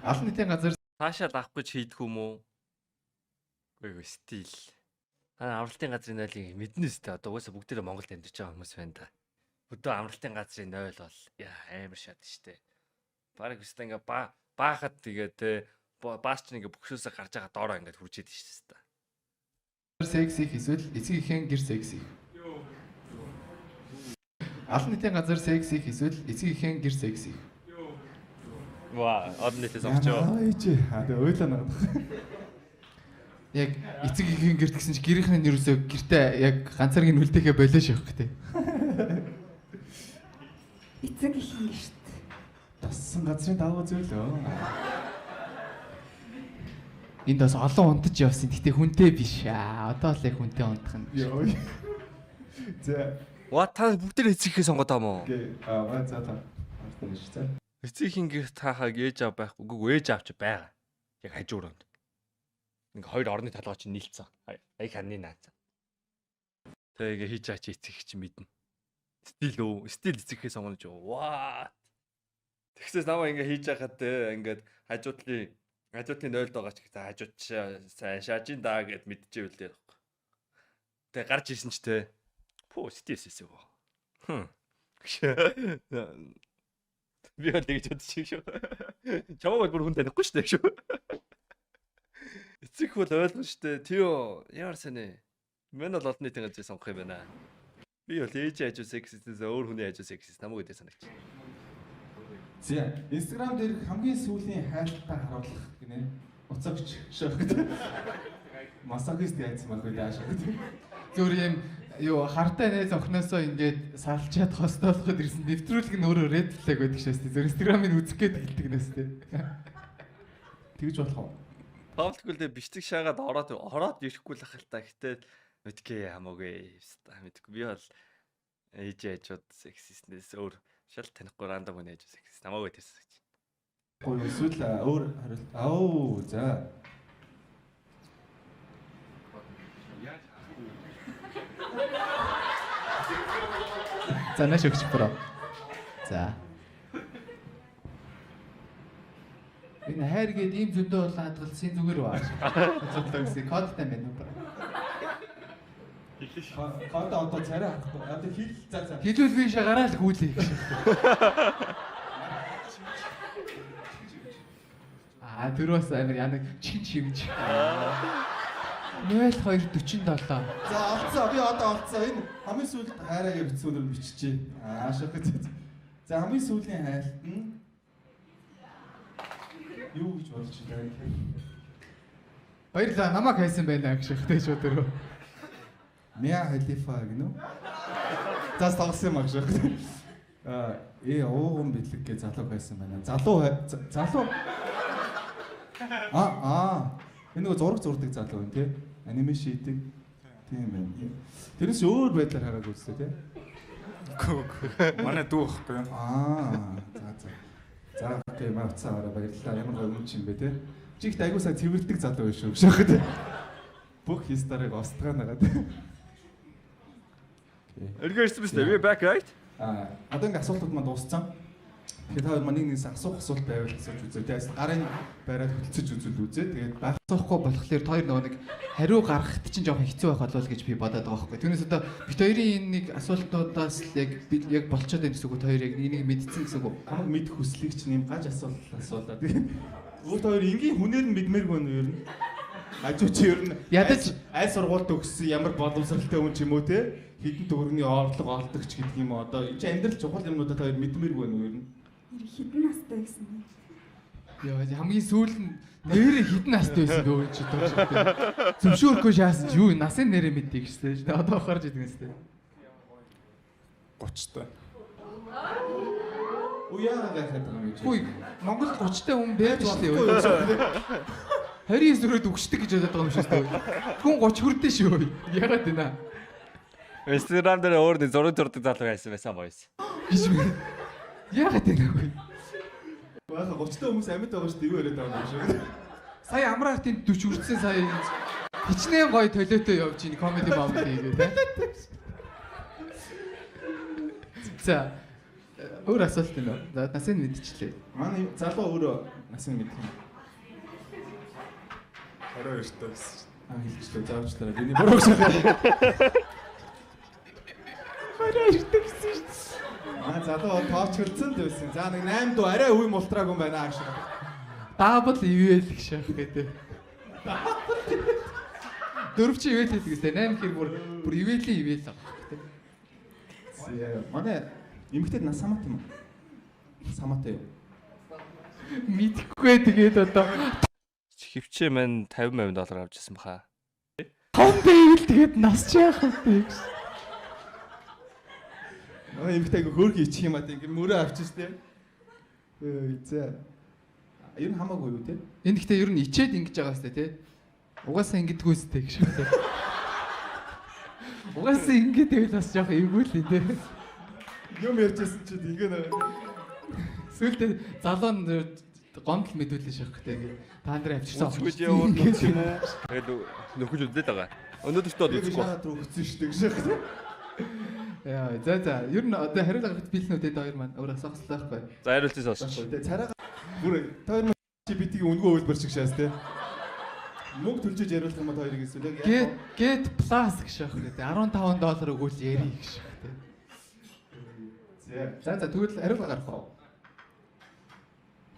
Speaker 2: Алан нийтийн газар
Speaker 1: Таашаа авах гэж хийдэх юм уу? Үгүй стил. Амралтын газрын 0-ыг мэднэ үстэй. Одоо угаасаа бүгдээрээ Монголд амьдарч байгаа хүмүүс байна да. Өдөө амралтын газрын 0 бол амар шат штэ. Бараг үстэй ингээ баахад тэгээ те баас ч ингээ бөхшөөсөө гарч байгаа доороо ингээ хурж идэв штэ.
Speaker 2: секс их эсвэл эцэг ихэн гэр секс их. Алан нийтийн газар секс их эсвэл эцэг ихэн гэр секс их.
Speaker 1: Ваа, одны нийтээс авчаа.
Speaker 3: Ээжээ. Тэгээ ойлоо наад.
Speaker 2: Яг эцэг ихэн гэрт гэсэн чи гэрийнхэн нь юусоо гэртээ яг ганцааргийн үлдээхэ болоо шавах гэдэг.
Speaker 5: Эцэг ихэн гэрт.
Speaker 3: Тассан газрын даваа зөөлөө.
Speaker 2: Энд бас олон унтаж явсан. Гэтэ хүнтэй биш аа. Одоо л яг хүнтэй унтах нь.
Speaker 3: Йоо. За.
Speaker 1: Ва та бүгдээр эцэг ихээ сонгоод байгаа мó.
Speaker 3: Окей. За та. Арташ за.
Speaker 1: Эцэг ихэн гэрт таахаг ээж аав байхгүй. Үгүй ээж аавч байгаа. Яг хажууранд. Ингээ хоёр орны толгой чинь нийлцсэн. Аяг ханны наацсан. Тэгээ хийж байгаа чи эцэг чинь мэднэ. Стил эцэг ихээ сонгоно ч ваа. Тэгсээс намаа ингээ хийж байхад ингээд хажуудлын 0 байгаа ч гэсэн хажууд сайн шааж ин даа гэд мэдчихвэл дээ. Тэгээ гарч ирсэн ч те. Пөө стилсээсээ. Би л тэгж бодчих шүү. Чамаг бүр хүн танихгүй шүү дээ шүү. Эцэг бол ойлгоно шүү дээ. Тио ямар санаа. Мэн бол олонний тэнгэж сонгох юм байна. Би бол ээж ажуу сексистээс өөр хүний ажуу сексист намайг үдээ санагч.
Speaker 3: За, Instagram дээр хамгийн сүүлийн хайлттай харуулах гинэ. Уцаагч шахагд. Масагист яйцсан байх үү яаш.
Speaker 2: Зөөр юм юу хартай найз охноосоо ингээд салчаад хостоолоход ирсэн нэвтрүүлэг нь өөрөө red flag байдаг шээс тий. Зөөр Instagram-ыг үзэх гээд хэлдэг нэс тий.
Speaker 3: Тэгж болох уу?
Speaker 1: Пабликулдээ бичлэг шаагаад ороод ирэхгүй л ах л та. Гэтэ мэдгүй хамаагүй. Мэдгүй би бол ээж ажууд сексистнээс өөр шал танихгүй рандом хүн ээж сексист намаагүй тэрсэн гэж.
Speaker 3: Гоо эсвэл өөр хариулт. Оо за.
Speaker 2: За нааш өгч бро. За. Энэ хайр гээд ийм зөндөө бол хадгалсан зүгээр баа. Зөвхөн кодтай байна уу?
Speaker 3: Код одоо царай хахгүй. Одоо хэл за.
Speaker 2: Хэлвэл би шагараа л гүйлээ гэж. Тэрөөс амир янаг чин чивж. 0247.
Speaker 3: За олцоо би одоо олцоо энэ хамгийн сүүлд хайраа бичсэн өнөр биччихье. Шахаж. За хамгийн сүүлийн хайлт нь юу гэж бодож байна?
Speaker 2: Баярлаа намайг хайсан байна гэж ихтэй шүү дөрөв.
Speaker 3: Мя халифа гинөө. За тоглосон юм агш. Ууган бэлэг гэж залуу хайсан байна. Залуу энэ нөгөө зураг зурдаг залуу юм тий. Анимашн хийдэг. Тийм байна. Тэрнээс өөр байдлаар хараагүй үстэй тий.
Speaker 4: Үгүй. Манай дүү ихгүй.
Speaker 3: За. За окей мавцаа баярлалаа. Ямар гоё юм чинь бэ тий. Чигт айгуу сайн цэвэрлдэг залуу биш үү шахад. Бүх хистарыг остгаанаад.
Speaker 1: Эргээр ирсэн би back right?
Speaker 3: Одоо ингэ асуултууд маань дууссан. Тэгэхээр та хоёр нэг нэгээс асуулт байвал асууж үзээ. Тэгээс гарын байраад хөдөлцөж үзүүл үзээ. Тэгээд
Speaker 2: Асуухгүй болохоор хоёр нөгөө нэг хариу гаргахт чинь жоохон хэцүү байх болов гэж би бодоод байгаа байхгүй. Түүнээс одоо бит хоёрын энэ нэг асуултуудаас л яг болцоод байна гэсэн үг хоёр яг энийг мэдсэн гэсэн үг.
Speaker 3: хамаг мэдэх хүслийг чинь юм гаж асуулт асуулаа. Тэгээд өөр хоёр энгийн хүнээр нь мэдмээргүй нь юу юм. Хажуу чи ер нь
Speaker 2: Ядаж
Speaker 3: аль сургуульд төгссөн ямар боловсралтай хүн ч юм уу те хідэн төгрөгийн орлого олдогч гэдэг юм одоо энэ чинь амьдрал чухал юмнуудад хоёр мэдмээргүй байна уу ер нь?
Speaker 5: Хэдэн настай гэсэн юм?
Speaker 2: яа хамгийн сүүл нь нэрээ хідэн настай байсан дөө чи дөө. Зөвшөөрөхгүй шаасан чи юу насын нэрээ мэддэг шээ. Одоо ухаарч идэг юм шээ.
Speaker 4: 30-тай.
Speaker 3: Уяа гахаад байгаа юм чи.
Speaker 2: Үгүй Монгол 30-тай хүн байж шээ. 29 өрөөд өгчдөг гэж бодоод байгаа юм шүү дээ. Хүн 30 хүрдээ шүү. Ягаад вэ наа?
Speaker 1: Инстаграм дээр өөр нэг зураг зурдаг залуу байсан боёс.
Speaker 2: Биш үү? Ягаад вэ наа?
Speaker 3: Баха 30-тай хүмүүс амьд байгаа шүү дээ юу яриад байгаа юм шүү.
Speaker 2: Сая амраартын 40 хүрсэн сая хичнээн гоё толиотой явж ийн комеди момент хийгээ те. За өөр асуулт юм уу? За насыг мэдчихлээ.
Speaker 3: Манай залуу өөрөө насны мэдэх юм.
Speaker 4: 22 таа гэсэн.
Speaker 3: Хэлчихлээ заавчлаарай. Биний буруу шүү. 22 таа гэсэн шүү. Аа залуу тооч хөлцөн л байсан. За нэг 8 дуу арай үе мултраагүй юм байна ааш.
Speaker 2: Дабл ивэл гэх шах гэдэг. Дөрвч ивэл гэдэг үстэй 8 хэр бүр ивэл ивэл аа.
Speaker 3: Манай эмэгтэйд нас самат юм уу? Саматай юу?
Speaker 2: Мэдхгүй тэгээд одоо
Speaker 1: Хөвчөө маань $50,000 авч ирсэн баха.
Speaker 2: 5 байвал тэгээд нас ч яах вэ?
Speaker 3: Манай эмэгтэйг хөөрхөн ичих юм аа тийм мөрөө авчихс тээ. За. Ер нь хамаагүй юу те?
Speaker 2: Энэ гэхдээ ер нь ичээд ингэж байгаа сте тий. Угаасаа ингэдэггүй сте гэж байна. Угаасаа ингэж байвал бас жоох эвгүй л тий.
Speaker 3: Юм ярьжсэн чи ингэ нэ.
Speaker 2: Сүүлдээ залуу нь гомдол мэдүүлээ шах гэдэг. Та нар авчирсан
Speaker 1: Үгүй яваа юм уу? Тэгээд нөхөж үлдээд байгаа. Өнөөдөртөө үзэхгүй.
Speaker 3: Шахаад өгсөн шүү дээ шах.
Speaker 2: Яа, за. Ер нь одоо хариулт гаргах билнүүдэд хоёр маань өөр асуух хэрэгтэй байхгүй.
Speaker 1: За хариултыг сонсч.
Speaker 3: Тэгээ царай бүр хоёр маань чи битгий үнгөө хөлбөр шиг шаас те. Мөнгө төлжиж яриулах юм бол хоёрыг эсвэл
Speaker 2: Get plus гэж шах гэдэг. $15 өгвөл яри гэж шах гэдэг. За тэгвэл хариулт гаргах уу?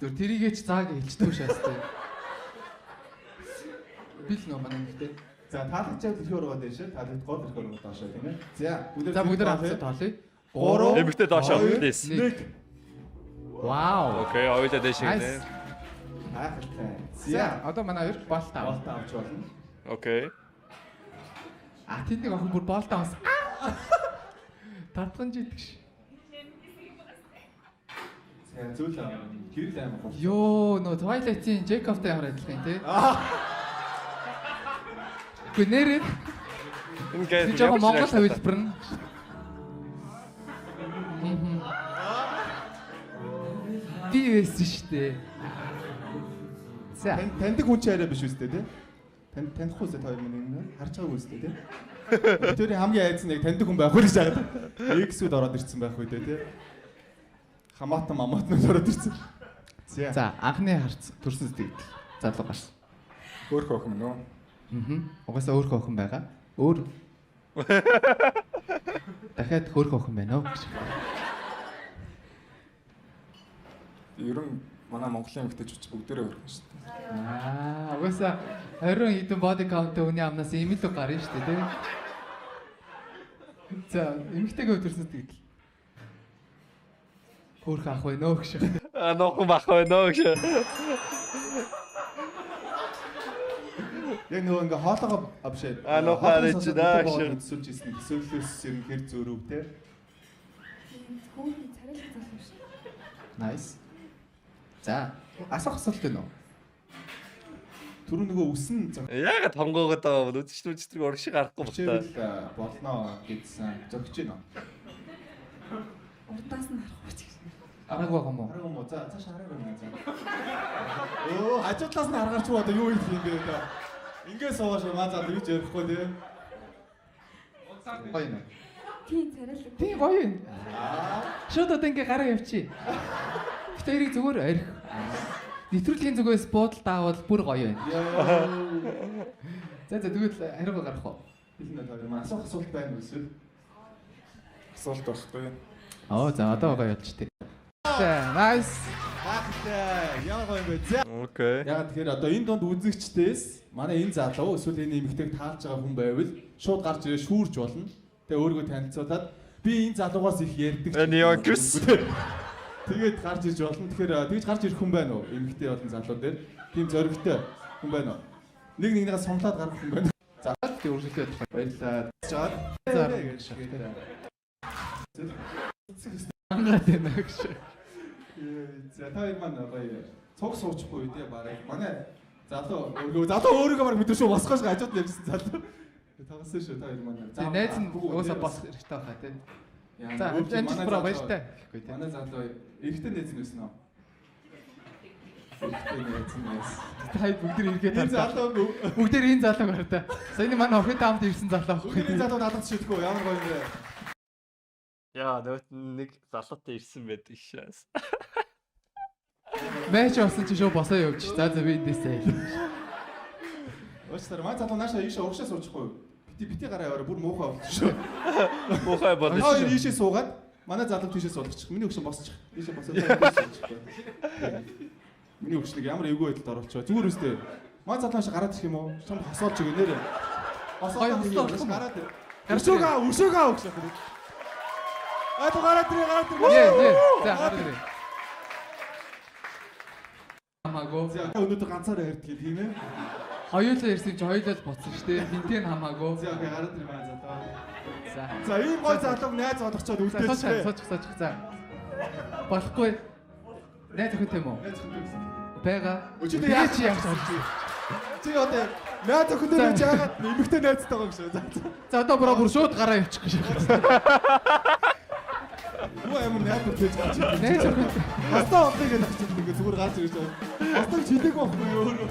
Speaker 2: Зүр тэрийгээ ч зааг хэлчихдэг шаас те. Бил нөө манай нэгтэй.
Speaker 3: за таалагч яг их өргөөд дээ шээ. Таалагч гол их өргөөд доошоо тийм ээ. За
Speaker 2: Бүгд хамтдаа тоолъё. 3
Speaker 1: Эмэгтэй доошоо please.
Speaker 3: 1
Speaker 2: Вау.
Speaker 1: Окей, ойлоо дэш
Speaker 2: Nice.
Speaker 1: гинэ.
Speaker 3: Хаахтай.
Speaker 2: За одоо манай хоёр болтаа.
Speaker 3: Болтоо авч болно.
Speaker 1: Окей.
Speaker 2: А тэдний охин бүр болтоо авсан. Татхан жидг ш.
Speaker 3: За зүйл хэрэг аймаг бол.
Speaker 2: Йоо, нөө Twilight-ийн Jacob-тай ямар адилхан тий. Гэхдээ нэрээ
Speaker 1: Ингээд
Speaker 2: жоохон Монгол хувилбар нь. Би байсан штэ. За.
Speaker 3: Таньдаг хүн ч арай биш үстэй тий. Танихгүй үстэй хоёр мөн харж байгаагүй үстэй тий. Тэрийн хамгийн айдас нь яг таньдаг хүн байх үү гэж хаад. X-үүд ороод ирсэн байх үү тий. Хамаатан мамаатнууд ороод ирсэн.
Speaker 2: За, анхны харц төрсөн сэтгэл залуу гарсан.
Speaker 4: Хөөх охин нөө.
Speaker 2: Угаасаа өөр охин байгаа. Өөр. Дахиад өөр охин байна уу гэж.
Speaker 4: Ер нь манай Монголын эмэгтэйчүүд бүгдээрээ хөрхөн шүү дээ.
Speaker 2: Угаасаа 20 хэдэн body count-тэй хүний амнаас ийм л гарна шүү дээ, тийм. За, эмэгтэйгээ төрсөн сэтгэл. Хөөх ах вэ нөө гэж.
Speaker 1: нохон бах байна гэж.
Speaker 3: Яг нөгөө ингээ хоолоогоо авшаа.
Speaker 1: Нохоо арич даа гэж.
Speaker 3: Төсөлж ирсэн. Төсөөлөөс ер нь хэр зөөрөв тий.
Speaker 5: Хүүхний царайлах залуу шүү.
Speaker 2: Nice. За, асуух асуулт байна уу?
Speaker 3: Түрүү нөгөө үсэн зог.
Speaker 1: Яагаад хонгоогоод байгаа бол үдшилтүүд ураг шиг гарахгүй байна.
Speaker 3: Чивэл болноо гэдсэн зогч гин үү?
Speaker 5: Урдаас нь харахгүй ч гэж.
Speaker 2: Араагүй байгаа юм уу?
Speaker 3: Хараг юм уу? За цааш хараг юм за. Оо, хажуудлаас нь харгаач уу одоо юу хийх юм бэ одоо? Ингээ суугаш маа зал юу ч ярихгүй тий.
Speaker 2: Гоё юм.
Speaker 5: Тийм царайлах.
Speaker 2: Тийм гоё юм. Шууд одоо ингээ гараа явчих. Гэтэ эрийг зүгээр арих. Нэвтрүүлгийн зүгээс буудал даавал бүр гоё байна. За тэгвэл хариугаа гарах уу?
Speaker 3: Хэлнэ хоёр маа асуулт байна уу эсвэл?
Speaker 4: Асуулт байхгүй.
Speaker 2: За одоо гоё болж тээ. За, nice.
Speaker 3: Гахтай. Ямар гоё юм бэ? За.
Speaker 1: Окей.
Speaker 3: Ягаад тэгэхээр одоо энэ донд үзэгчдээс манай энэ залуу эсвэл энэ эмэгтэйг таалж байгаа хүн байвал шууд гарч ирээ шүүрж болно. Тэгээ өөрийгөө танилцуулаад би энэ залуугаас их ярьдаг.
Speaker 1: Энэ яа гэрс.
Speaker 3: Тэгээд гарч ирж болно. Тэгэхээр тэгж гарч ирэх хүн байна уу? Эмэгтэй болон залуу дээр тийм зоригтой хүн байна уу? Нэг нэгнээс сумлаад гарах хүн байна. За тэгээ үргэлжлүүлээ баярлалаа. Жаад.
Speaker 2: Ангаад байна гэж.
Speaker 3: За та хоёр маань гоё цуг суучихгүй үү барай. Манай залуу өөрийгөө баг мэдэр шүү босгоож хажууд явжсан залуу. Тоглосон шүү та хоёр маань.
Speaker 2: За найз нь уусаа босох хэрэгтэй байхаа тий. За амжилт бро баяртай гэхгүй тий.
Speaker 3: Манай залуу эрэгтэй найз нь байсан уу? Эрэгтэй найз нь байсан.
Speaker 2: Та хоёр бүгд эргээд
Speaker 3: Энэ залуу
Speaker 2: бүгд энэ залууг хараа. За энэ манай охин таамд ирсэн залуу байхгүй.
Speaker 3: энэ залуу надад шийдэхгүй ямар гоё юм бэ?
Speaker 1: Яа, нэг залуутай ирсэн байдаг шээс.
Speaker 2: Мэж болсон чи шууд босоо явж. За би эндээсээ.
Speaker 3: Өчтөр маа залуу наашаа ийшээ урагшаа суучихгүй. Бити гараа яваараа бүр муухай болчихсон шүү.
Speaker 1: Муухай болно
Speaker 3: Хоёр
Speaker 1: шүү.
Speaker 3: ийшээ суугаад манай залуу тийшээ суулгачих. Миний өгшин босчих. Ийшээ босоо. Миний өгшнийг ямар эвгүй байдалд оруулчихва. Зүгээр үстэй. Маа залуу наашаа гараад ирэх юм уу? Чам хосоолж өгөө нэрээ. Хосоолж гараад ир. Өшөөгөө өгш яах вэ? Ато гараад ир.
Speaker 2: Нэ. За хараа нэ. Хамаагүй.
Speaker 3: За өнөөдөр ганцаараа ярьдаг юм тийм ээ.
Speaker 2: Хоёулаа ирсэн чи хоёулаа л боцсон шүү дээ. Хинтээ нь хамаагүй.
Speaker 3: За окей гараад ир маа залуу.
Speaker 2: За.
Speaker 3: За ийм гой залууг найз олгочоод үлдээчихээ.
Speaker 2: Сууч. За. Болохгүй. Найз охин тийм үү? Бага.
Speaker 3: Өчигдөр яа чи яаж олж чи? Чи одоо найз охин дээр чи яагаад эмэгтэй найзтай байгаа гэж.
Speaker 2: За одоо бүр шууд гараа явчих гэж.
Speaker 3: Юу юм найз гэж гарч ирсэн.
Speaker 2: Найз охин.
Speaker 3: Хастаа олдыг гэж авчихсан. Зүгээр гарч ирж байгаа. Хастаа чилээг байхгүй юу өөрөө.